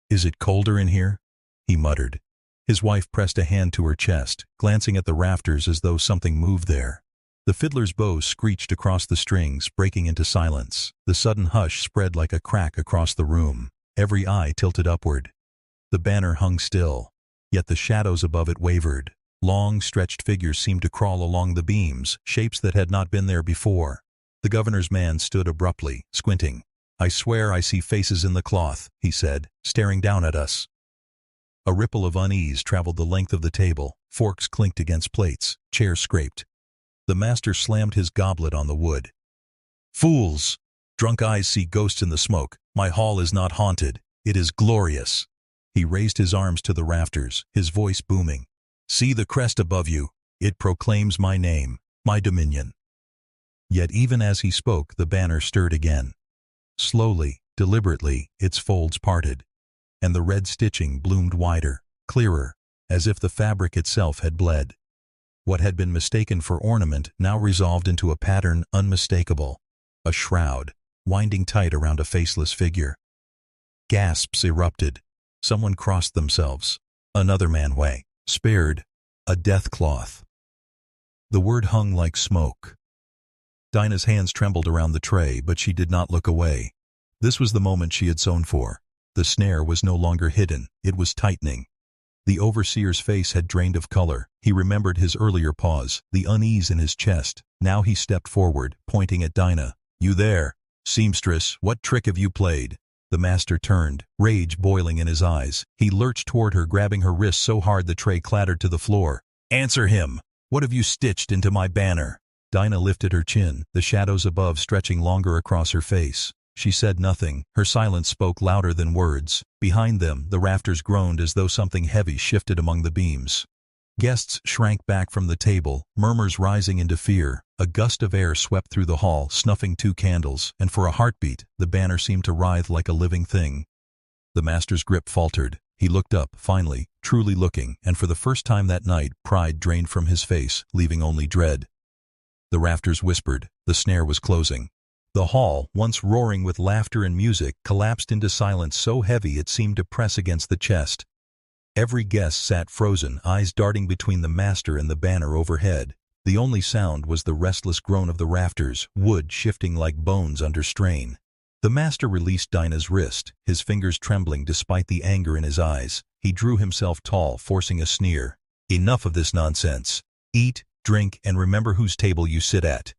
"Is it colder in here?" he muttered. His wife pressed a hand to her chest, glancing at the rafters as though something moved there. The fiddler's bow screeched across the strings, breaking into silence. The sudden hush spread like a crack across the room. Every eye tilted upward. The banner hung still, yet the shadows above it wavered. Long, stretched figures seemed to crawl along the beams, shapes that had not been there before. The governor's man stood abruptly, squinting. "I swear I see faces in the cloth," he said, staring down at us. A ripple of unease traveled the length of the table. Forks clinked against plates, chairs scraped. The master slammed his goblet on the wood. "Fools! Drunk eyes see ghosts in the smoke. My hall is not haunted. It is glorious. He raised his arms to the rafters, his voice booming. See the crest above you. It proclaims my name, my dominion. Yet even as he spoke, the banner stirred again. Slowly, deliberately, its folds parted, and the red stitching bloomed wider, clearer, as if the fabric itself had bled. What had been mistaken for ornament now resolved into a pattern unmistakable, a shroud, winding tight around a faceless figure. Gasps erupted. Someone crossed themselves. Another man way, spared, a death cloth. The word hung like smoke. Dinah's hands trembled around the tray, but she did not look away. This was the moment she had sewn for. The snare was no longer hidden, it was tightening. The overseer's face had drained of color. He remembered his earlier pause, the unease in his chest. Now he stepped forward, pointing at Dinah. You there? Seamstress, what trick have you played? The master turned, rage boiling in his eyes. He lurched toward her, grabbing her wrist so hard the tray clattered to the floor. Answer him! What have you stitched into my banner? Dinah lifted her chin, the shadows above stretching longer across her face. She said nothing. Her silence spoke louder than words. Behind them, the rafters groaned as though something heavy shifted among the beams. Guests shrank back from the table, murmurs rising into fear. A gust of air swept through the hall, snuffing 2 candles, and for a heartbeat, the banner seemed to writhe like a living thing. The master's grip faltered. He looked up, finally, truly looking, and for the first time that night, pride drained from his face, leaving only dread. The rafters whispered. The snare was closing. The hall, once roaring with laughter and music, collapsed into silence so heavy it seemed to press against the chest. Every guest sat frozen, eyes darting between the master and the banner overhead. The only sound was the restless groan of the rafters, wood shifting like bones under strain. The master released Dinah's wrist, his fingers trembling despite the anger in his eyes. He drew himself tall, forcing a sneer. Enough of this nonsense. Eat, drink, and remember whose table you sit at.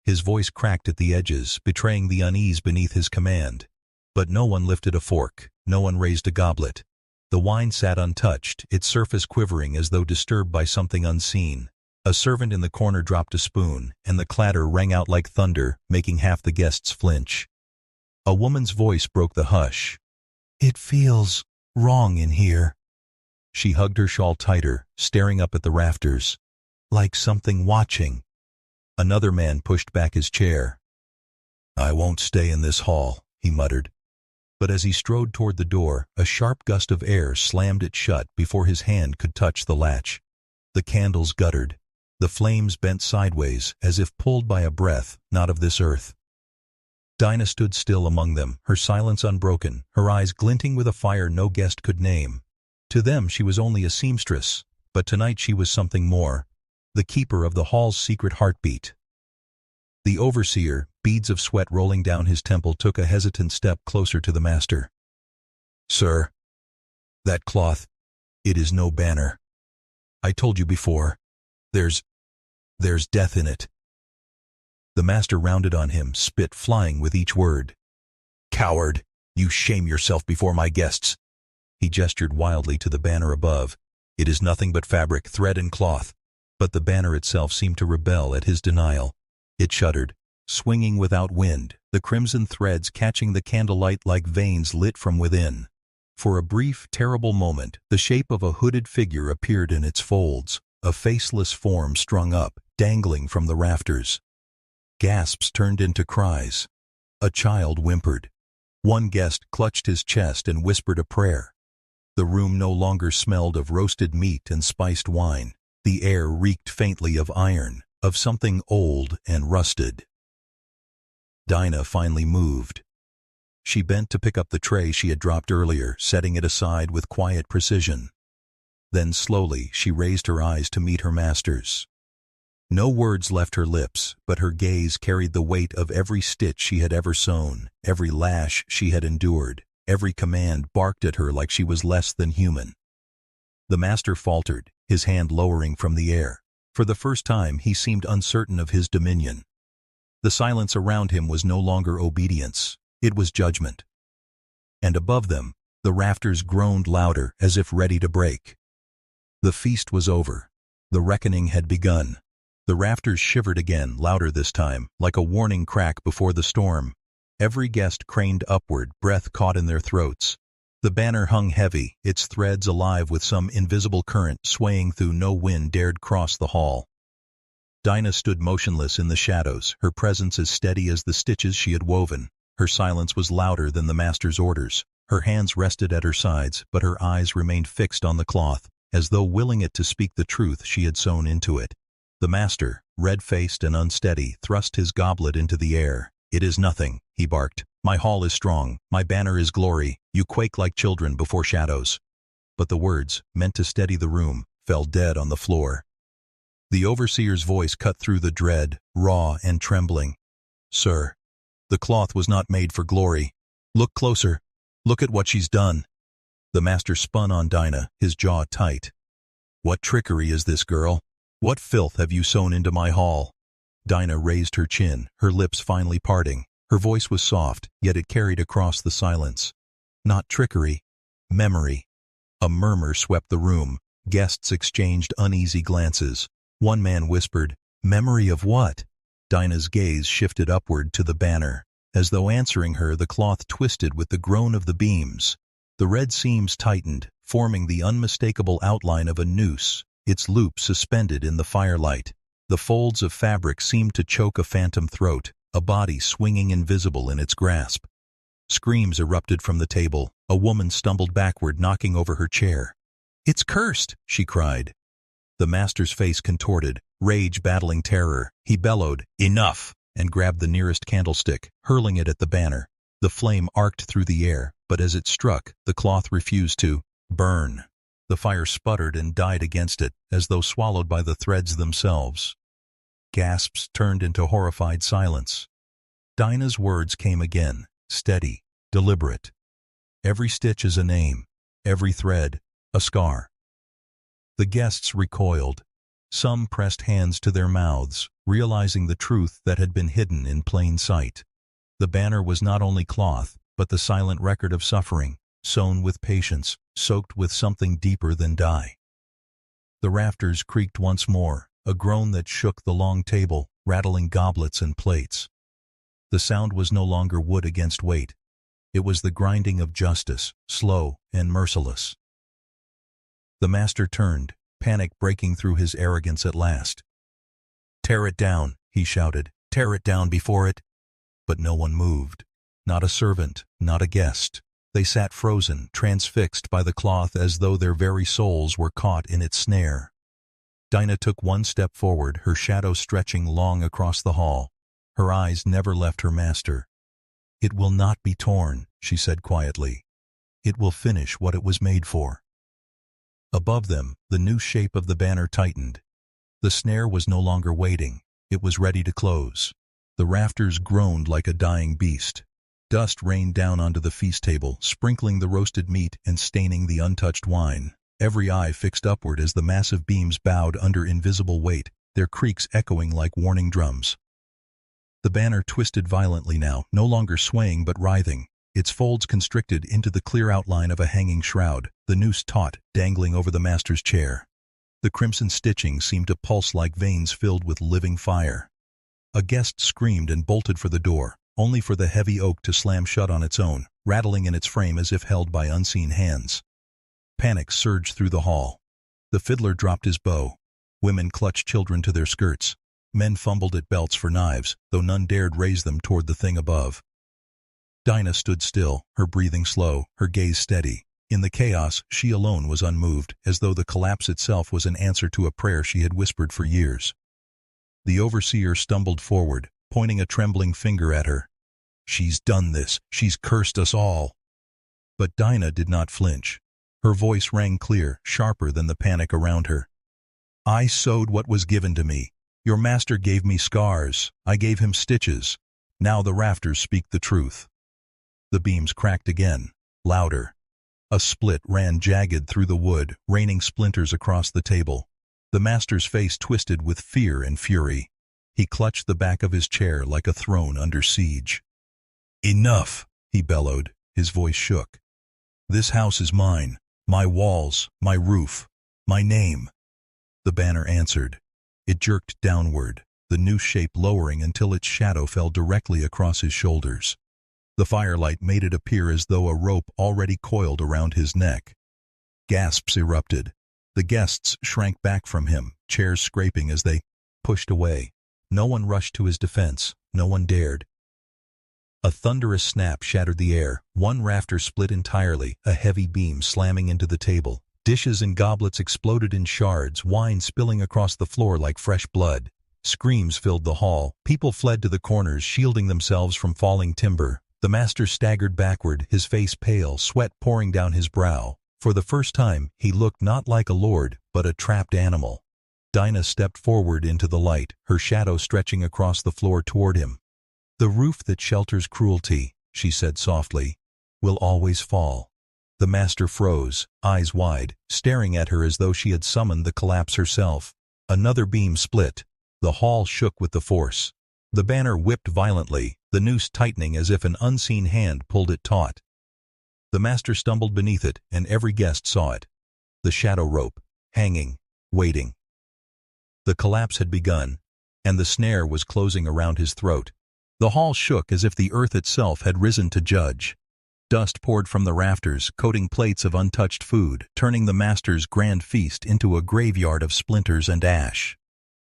His voice cracked at the edges, betraying the unease beneath his command. But no one lifted a fork, no one raised a goblet. The wine sat untouched, its surface quivering as though disturbed by something unseen. A servant in the corner dropped a spoon, and the clatter rang out like thunder, making half the guests flinch. A woman's voice broke the hush. It feels wrong in here. She hugged her shawl tighter, staring up at the rafters. Like something watching. Another man pushed back his chair. I won't stay in this hall, he muttered. But as he strode toward the door, a sharp gust of air slammed it shut before his hand could touch the latch. The candles guttered. The flames bent sideways, as if pulled by a breath not of this earth. Dinah stood still among them, her silence unbroken, her eyes glinting with a fire no guest could name. To them she was only a seamstress, but tonight she was something more. The keeper of the hall's secret heartbeat. The overseer, beads of sweat rolling down his temple, took a hesitant step closer to the master. Sir, that cloth, it is no banner. I told you before, there's death in it. The master rounded on him, spit flying with each word. Coward, you shame yourself before my guests. He gestured wildly to the banner above. It is nothing but fabric, thread, and cloth. But the banner itself seemed to rebel at his denial. It shuddered, swinging without wind, the crimson threads catching the candlelight like veins lit from within. For a brief, terrible moment, the shape of a hooded figure appeared in its folds, a faceless form strung up, dangling from the rafters. Gasps turned into cries. A child whimpered. One guest clutched his chest and whispered a prayer. The room no longer smelled of roasted meat and spiced wine. The air reeked faintly of iron, of something old and rusted. Dinah finally moved. She bent to pick up the tray she had dropped earlier, setting it aside with quiet precision. Then slowly she raised her eyes to meet her master's. No words left her lips, but her gaze carried the weight of every stitch she had ever sewn, every lash she had endured, every command barked at her like she was less than human. The master faltered, his hand lowering from the air. For the first time he seemed uncertain of his dominion. The silence around him was no longer obedience, it was judgment. And above them, the rafters groaned louder as if ready to break. The feast was over. The reckoning had begun. The rafters shivered again, louder this time, like a warning crack before the storm. Every guest craned upward, breath caught in their throats. The banner hung heavy, its threads alive with some invisible current swaying through no wind dared cross the hall. Dinah stood motionless in the shadows, her presence as steady as the stitches she had woven. Her silence was louder than the master's orders. Her hands rested at her sides, but her eyes remained fixed on the cloth, as though willing it to speak the truth she had sewn into it. The master, red-faced and unsteady, thrust his goblet into the air. "It is nothing," he barked. "My hall is strong, my banner is glory, you quake like children before shadows." But the words, meant to steady the room, fell dead on the floor. The overseer's voice cut through the dread, raw and trembling. "Sir, the cloth was not made for glory. Look closer. Look at what she's done." The master spun on Dinah, his jaw tight. "What trickery is this, girl? What filth have you sewn into my hall?" Dinah raised her chin, her lips finally parting. Her voice was soft, yet it carried across the silence. "Not trickery. Memory." A murmur swept the room. Guests exchanged uneasy glances. One man whispered, "Memory of what?" Dinah's gaze shifted upward to the banner. As though answering her, the cloth twisted with the groan of the beams. The red seams tightened, forming the unmistakable outline of a noose, its loop suspended in the firelight. The folds of fabric seemed to choke a phantom throat, a body swinging invisible in its grasp. Screams erupted from the table. A woman stumbled backward, knocking over her chair. "It's cursed!" she cried. The master's face contorted, rage battling terror. He bellowed, "Enough!" and grabbed the nearest candlestick, hurling it at the banner. The flame arced through the air, but as it struck, the cloth refused to burn. The fire sputtered and died against it, as though swallowed by the threads themselves. Gasps turned into horrified silence. Dinah's words came again, steady, deliberate. "Every stitch is a name, every thread, a scar." The guests recoiled. Some pressed hands to their mouths, realizing the truth that had been hidden in plain sight. The banner was not only cloth, but the silent record of suffering, sewn with patience, soaked with something deeper than dye. The rafters creaked once more, a groan that shook the long table, rattling goblets and plates. The sound was no longer wood against weight. It was the grinding of justice, slow and merciless. The master turned, panic breaking through his arrogance at last. "Tear it down," he shouted. "Tear it down before it—" But no one moved. Not a servant, not a guest. They sat frozen, transfixed by the cloth as though their very souls were caught in its snare. Dinah took one step forward, her shadow stretching long across the hall. Her eyes never left her master. "It will not be torn," she said quietly. "It will finish what it was made for." Above them, the new shape of the banner tightened. The snare was no longer waiting. It was ready to close. The rafters groaned like a dying beast. Dust rained down onto the feast table, sprinkling the roasted meat and staining the untouched wine. Every eye fixed upward as the massive beams bowed under invisible weight, their creaks echoing like warning drums. The banner twisted violently now, no longer swaying but writhing. Its folds constricted into the clear outline of a hanging shroud, the noose taut, dangling over the master's chair. The crimson stitching seemed to pulse like veins filled with living fire. A guest screamed and bolted for the door, only for the heavy oak to slam shut on its own, rattling in its frame as if held by unseen hands. Panic surged through the hall. The fiddler dropped his bow. Women clutched children to their skirts. Men fumbled at belts for knives, though none dared raise them toward the thing above. Dinah stood still, her breathing slow, her gaze steady. In the chaos, she alone was unmoved, as though the collapse itself was an answer to a prayer she had whispered for years. The overseer stumbled forward, pointing a trembling finger at her. "She's done this. She's cursed us all." But Dinah did not flinch. Her voice rang clear, sharper than the panic around her. "I sewed what was given to me. Your master gave me scars. I gave him stitches. Now the rafters speak the truth." The beams cracked again, louder. A split ran jagged through the wood, raining splinters across the table. The master's face twisted with fear and fury. He clutched the back of his chair like a throne under siege. "Enough," he bellowed, his voice shook. "This house is mine, my walls, my roof, my name." The banner answered. It jerked downward, the noose shape lowering until its shadow fell directly across his shoulders. The firelight made it appear as though a rope already coiled around his neck. Gasps erupted. The guests shrank back from him, chairs scraping as they pushed away. No one rushed to his defense. No one dared. A thunderous snap shattered the air. One rafter split entirely, a heavy beam slamming into the table. Dishes and goblets exploded in shards, wine spilling across the floor like fresh blood. Screams filled the hall. People fled to the corners, shielding themselves from falling timber. The master staggered backward, his face pale, sweat pouring down his brow. For the first time, he looked not like a lord, but a trapped animal. Dinah stepped forward into the light, her shadow stretching across the floor toward him. "The roof that shelters cruelty," she said softly, "will always fall." The master froze, eyes wide, staring at her as though she had summoned the collapse herself. Another beam split. The hall shook with the force. The banner whipped violently, the noose tightening as if an unseen hand pulled it taut. The master stumbled beneath it, and every guest saw it. The shadow rope, hanging, waiting. The collapse had begun, and the snare was closing around his throat. The hall shook as if the earth itself had risen to judge. Dust poured from the rafters, coating plates of untouched food, turning the master's grand feast into a graveyard of splinters and ash.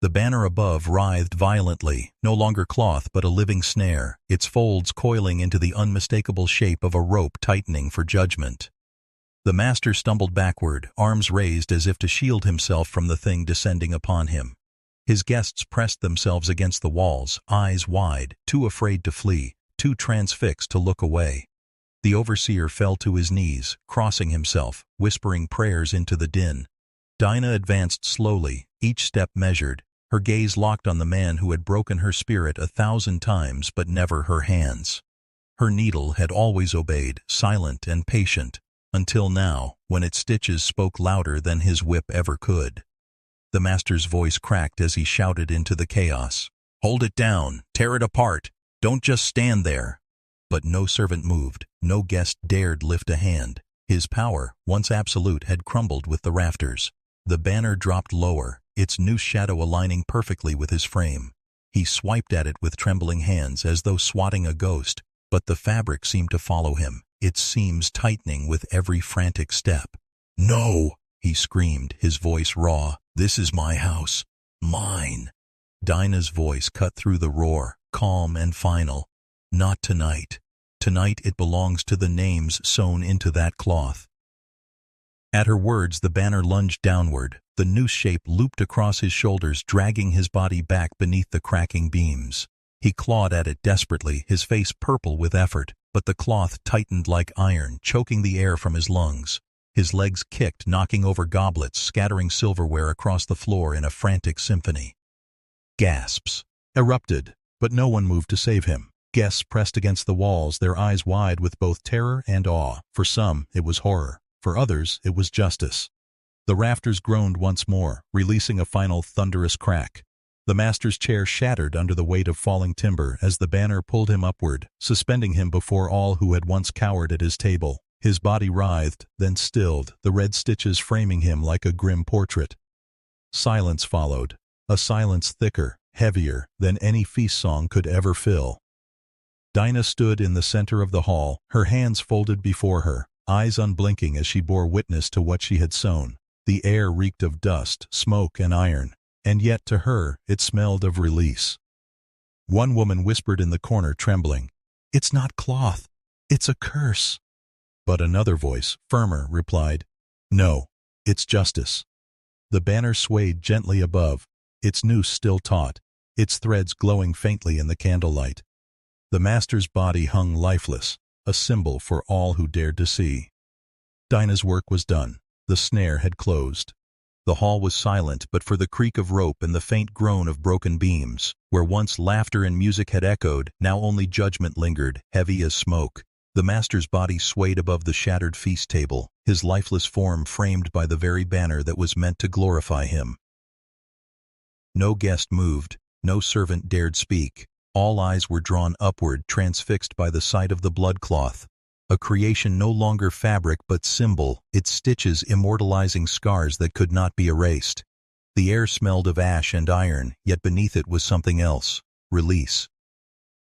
The banner above writhed violently, no longer cloth but a living snare, its folds coiling into the unmistakable shape of a rope tightening for judgment. The master stumbled backward, arms raised as if to shield himself from the thing descending upon him. His guests pressed themselves against the walls, eyes wide, too afraid to flee, too transfixed to look away. The overseer fell to his knees, crossing himself, whispering prayers into the din. Dinah advanced slowly, each step measured, her gaze locked on the man who had broken her spirit 1,000 times but never her hands. Her needle had always obeyed, silent and patient, until now, when its stitches spoke louder than his whip ever could. The master's voice cracked as he shouted into the chaos. "Hold it down! Tear it apart! Don't just stand there!" But no servant moved, no guest dared lift a hand. His power, once absolute, had crumbled with the rafters. The banner dropped lower, its noose shadow aligning perfectly with his frame. He swiped at it with trembling hands as though swatting a ghost, but the fabric seemed to follow him, its seams tightening with every frantic step. "No!" he screamed, his voice raw. "This is my house. Mine." Dinah's voice cut through the roar, calm and final. "Not tonight. Tonight it belongs to the names sewn into that cloth." At her words, the banner lunged downward, the noose shape looped across his shoulders, dragging his body back beneath the cracking beams. He clawed at it desperately, his face purple with effort, but the cloth tightened like iron, choking the air from his lungs. His legs kicked, knocking over goblets, scattering silverware across the floor in a frantic symphony. Gasps erupted, but no one moved to save him. Guests pressed against the walls, their eyes wide with both terror and awe. For some, it was horror. For others, it was justice. The rafters groaned once more, releasing a final thunderous crack. The master's chair shattered under the weight of falling timber as the banner pulled him upward, suspending him before all who had once cowered at his table. His body writhed, then stilled, the red stitches framing him like a grim portrait. Silence followed, a silence thicker, heavier than any feast song could ever fill. Dinah stood in the center of the hall, her hands folded before her, eyes unblinking as she bore witness to what she had sown. The air reeked of dust, smoke, and iron, and yet to her it smelled of release. One woman whispered in the corner, trembling, "It's not cloth, it's a curse." But another voice, firmer, replied, "No, it's justice." The banner swayed gently above, its noose still taut, its threads glowing faintly in the candlelight. The master's body hung lifeless, a symbol for all who dared to see. Dinah's work was done. The snare had closed. The hall was silent but for the creak of rope and the faint groan of broken beams. Where once laughter and music had echoed, now only judgment lingered, heavy as smoke. The master's body swayed above the shattered feast table, his lifeless form framed by the very banner that was meant to glorify him. No guest moved, no servant dared speak. All eyes were drawn upward, transfixed by the sight of the bloodcloth. A creation no longer fabric but symbol, its stitches immortalizing scars that could not be erased. The air smelled of ash and iron, yet beneath it was something else. Release.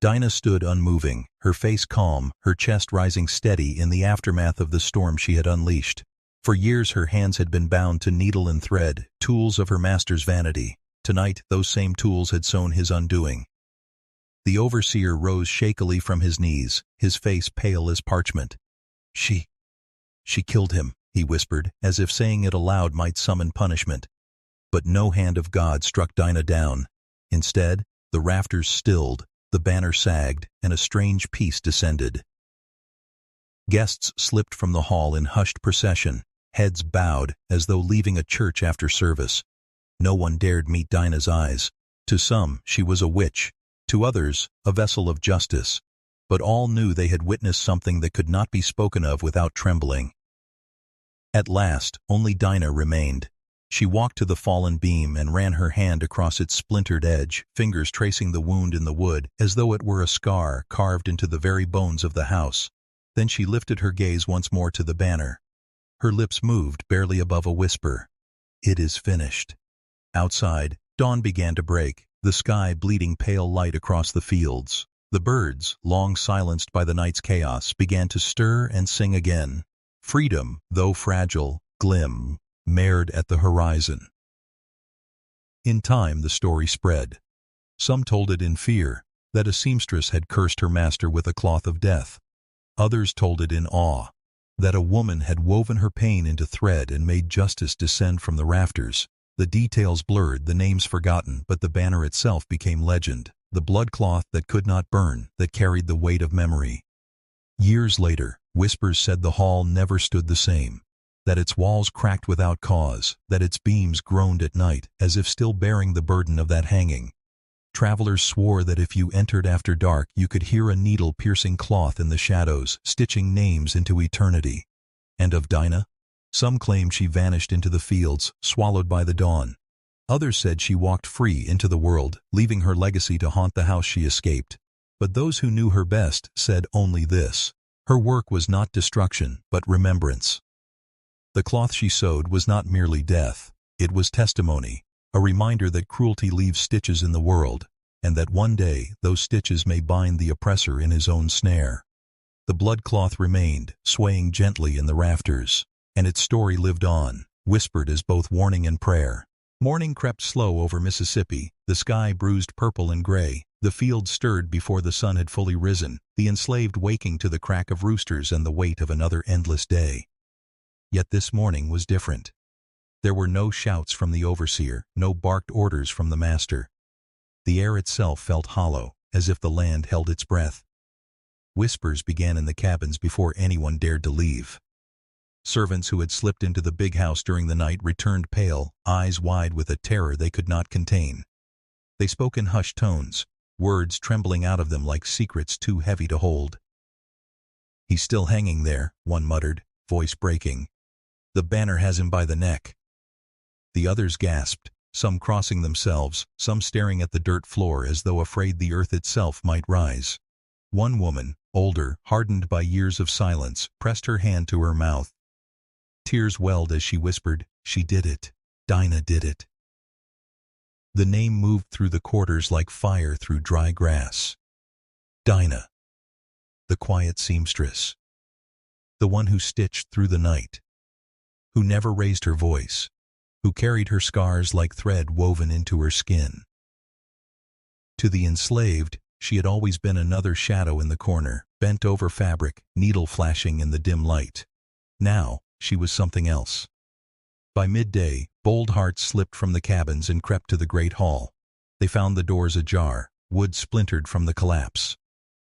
Dinah stood unmoving, her face calm, her chest rising steady in the aftermath of the storm she had unleashed. For years her hands had been bound to needle and thread, tools of her master's vanity. Tonight those same tools had sown his undoing. The overseer rose shakily from his knees, his face pale as parchment. She killed him," he whispered, as if saying it aloud might summon punishment. But no hand of God struck Dinah down. Instead, the rafters stilled, the banner sagged, and a strange peace descended. Guests slipped from the hall in hushed procession, heads bowed as though leaving a church after service. No one dared meet Dinah's eyes. To some, she was a witch. To others, a vessel of justice. But all knew they had witnessed something that could not be spoken of without trembling. At last, only Dinah remained. She walked to the fallen beam and ran her hand across its splintered edge, fingers tracing the wound in the wood, as though it were a scar carved into the very bones of the house. Then she lifted her gaze once more to the banner. Her lips moved barely above a whisper. "It is finished." Outside, dawn began to break, the sky bleeding pale light across the fields. The birds, long silenced by the night's chaos, began to stir and sing again. Freedom, though fragile, glimmered at the horizon. In time the story spread. Some told it in fear, that a seamstress had cursed her master with a cloth of death. Others told it in awe, that a woman had woven her pain into thread and made justice descend from the rafters. The details blurred, the names forgotten, but the banner itself became legend, the blood cloth that could not burn, that carried the weight of memory. Years later, whispers said the hall never stood the same, that its walls cracked without cause, that its beams groaned at night, as if still bearing the burden of that hanging. Travelers swore that if you entered after dark you could hear a needle piercing cloth in the shadows, stitching names into eternity. And of Dinah? Some claimed she vanished into the fields, swallowed by the dawn. Others said she walked free into the world, leaving her legacy to haunt the house she escaped. But those who knew her best said only this: her work was not destruction, but remembrance. The cloth she sewed was not merely death, it was testimony, a reminder that cruelty leaves stitches in the world, and that one day those stitches may bind the oppressor in his own snare. The blood cloth remained, swaying gently in the rafters, and its story lived on, whispered as both warning and prayer. Morning crept slow over Mississippi, the sky bruised purple and gray, the fields stirred before the sun had fully risen, the enslaved waking to the crack of roosters and the weight of another endless day. Yet this morning was different. There were no shouts from the overseer, no barked orders from the master. The air itself felt hollow, as if the land held its breath. Whispers began in the cabins before anyone dared to leave. Servants who had slipped into the big house during the night returned pale, eyes wide with a terror they could not contain. They spoke in hushed tones, words trembling out of them like secrets too heavy to hold. "He's still hanging there," one muttered, voice breaking. "The banner has him by the neck." The others gasped, some crossing themselves, some staring at the dirt floor as though afraid the earth itself might rise. One woman, older, hardened by years of silence, pressed her hand to her mouth. Tears welled as she whispered, "She did it. Dinah did it." The name moved through the quarters like fire through dry grass. Dinah, the quiet seamstress, the one who stitched through the night, who never raised her voice, who carried her scars like thread woven into her skin. To the enslaved, she had always been another shadow in the corner, bent over fabric, needle flashing in the dim light. Now, she was something else. By midday, bold hearts slipped from the cabins and crept to the great hall. They found the doors ajar, wood splintered from the collapse.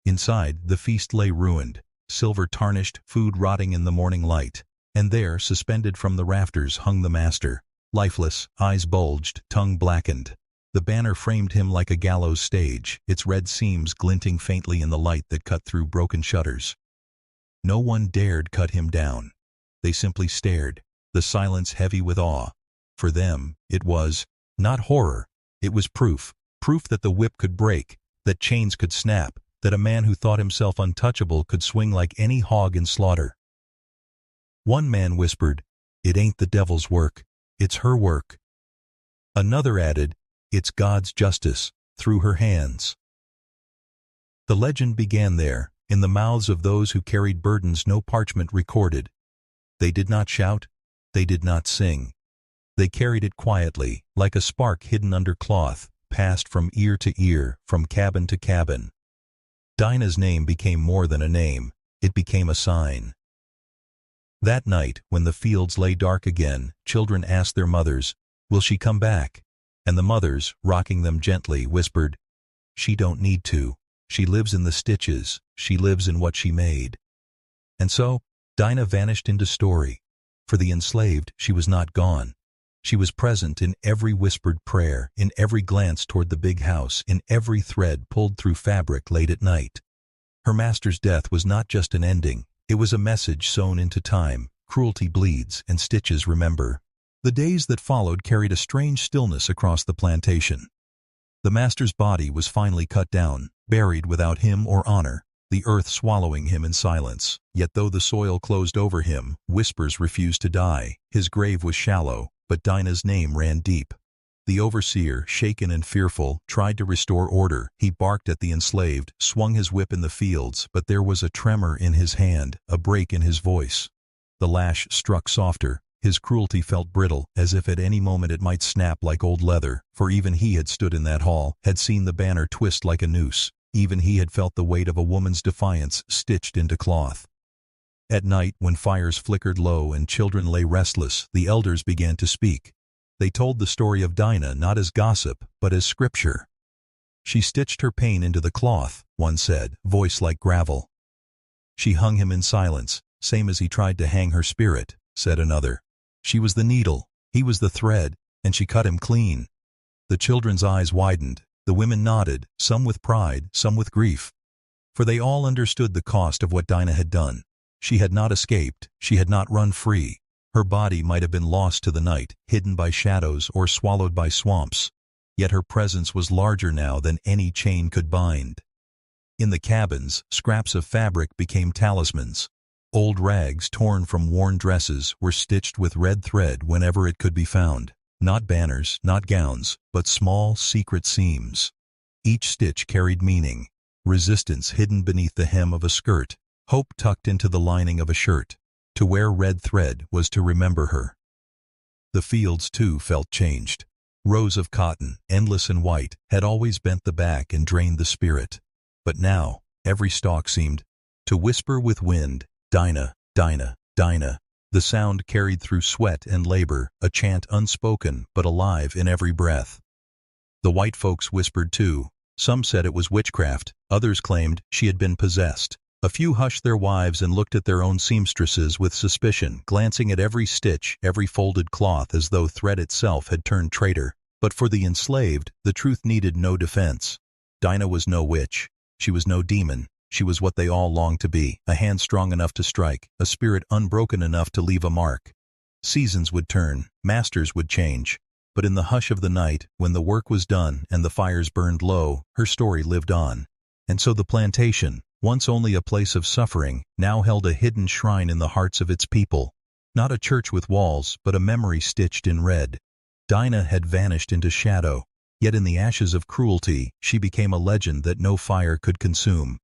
Inside, the feast lay ruined, silver tarnished, food rotting in the morning light. And there, suspended from the rafters, hung the master, lifeless, eyes bulged, tongue blackened. The banner framed him like a gallows stage, its red seams glinting faintly in the light that cut through broken shutters. No one dared cut him down. They simply stared, the silence heavy with awe. For them, it was not horror, it was proof that the whip could break, that chains could snap, that a man who thought himself untouchable could swing like any hog in slaughter. One man whispered, "It ain't the devil's work, it's her work." Another added, "It's God's justice, through her hands." The legend began there, in the mouths of those who carried burdens no parchment recorded. They did not shout, they did not sing. They carried it quietly, like a spark hidden under cloth, passed from ear to ear, from cabin to cabin. Dinah's name became more than a name, it became a sign. That night, when the fields lay dark again, children asked their mothers, "Will she come back?" And the mothers, rocking them gently, whispered, "She don't need to. She lives in the stitches, she lives in what she made." And so, Dinah vanished into story. For the enslaved, she was not gone. She was present in every whispered prayer, in every glance toward the big house, in every thread pulled through fabric late at night. Her master's death was not just an ending, it was a message sewn into time. Cruelty bleeds, and stitches remember. The days that followed carried a strange stillness across the plantation. The master's body was finally cut down, buried without hymn or honor, the earth swallowing him in silence. Yet though the soil closed over him, whispers refused to die. His grave was shallow, but Dinah's name ran deep. The overseer, shaken and fearful, tried to restore order. He barked at the enslaved, swung his whip in the fields, but there was a tremor in his hand, a break in his voice. The lash struck softer. His cruelty felt brittle, as if at any moment it might snap like old leather, for even he had stood in that hall, had seen the banner twist like a noose. Even he had felt the weight of a woman's defiance stitched into cloth. At night, when fires flickered low and children lay restless, the elders began to speak. They told the story of Dinah not as gossip, but as scripture. "She stitched her pain into the cloth," one said, voice like gravel. "She hung him in silence, same as he tried to hang her spirit," said another. "She was the needle, he was the thread, and she cut him clean." The children's eyes widened. The women nodded, some with pride, some with grief. For they all understood the cost of what Dinah had done. She had not escaped, she had not run free. Her body might have been lost to the night, hidden by shadows or swallowed by swamps. Yet her presence was larger now than any chain could bind. In the cabins, scraps of fabric became talismans. Old rags torn from worn dresses were stitched with red thread whenever it could be found. Not banners, not gowns, but small, secret seams. Each stitch carried meaning. Resistance hidden beneath the hem of a skirt. Hope tucked into the lining of a shirt. To wear red thread was to remember her. The fields, too, felt changed. Rows of cotton, endless and white, had always bent the back and drained the spirit. But now, every stalk seemed to whisper with wind, "Dinah, Dinah, Dinah." The sound carried through sweat and labor, a chant unspoken but alive in every breath. The white folks whispered too. Some said it was witchcraft, others claimed she had been possessed. A few hushed their wives and looked at their own seamstresses with suspicion, glancing at every stitch, every folded cloth as though thread itself had turned traitor. But for the enslaved, the truth needed no defense. Dinah was no witch. She was no demon. She was what they all longed to be, a hand strong enough to strike, a spirit unbroken enough to leave a mark. Seasons would turn, masters would change. But in the hush of the night, when the work was done and the fires burned low, her story lived on. And so the plantation, once only a place of suffering, now held a hidden shrine in the hearts of its people. Not a church with walls, but a memory stitched in red. Dinah had vanished into shadow, yet in the ashes of cruelty, she became a legend that no fire could consume.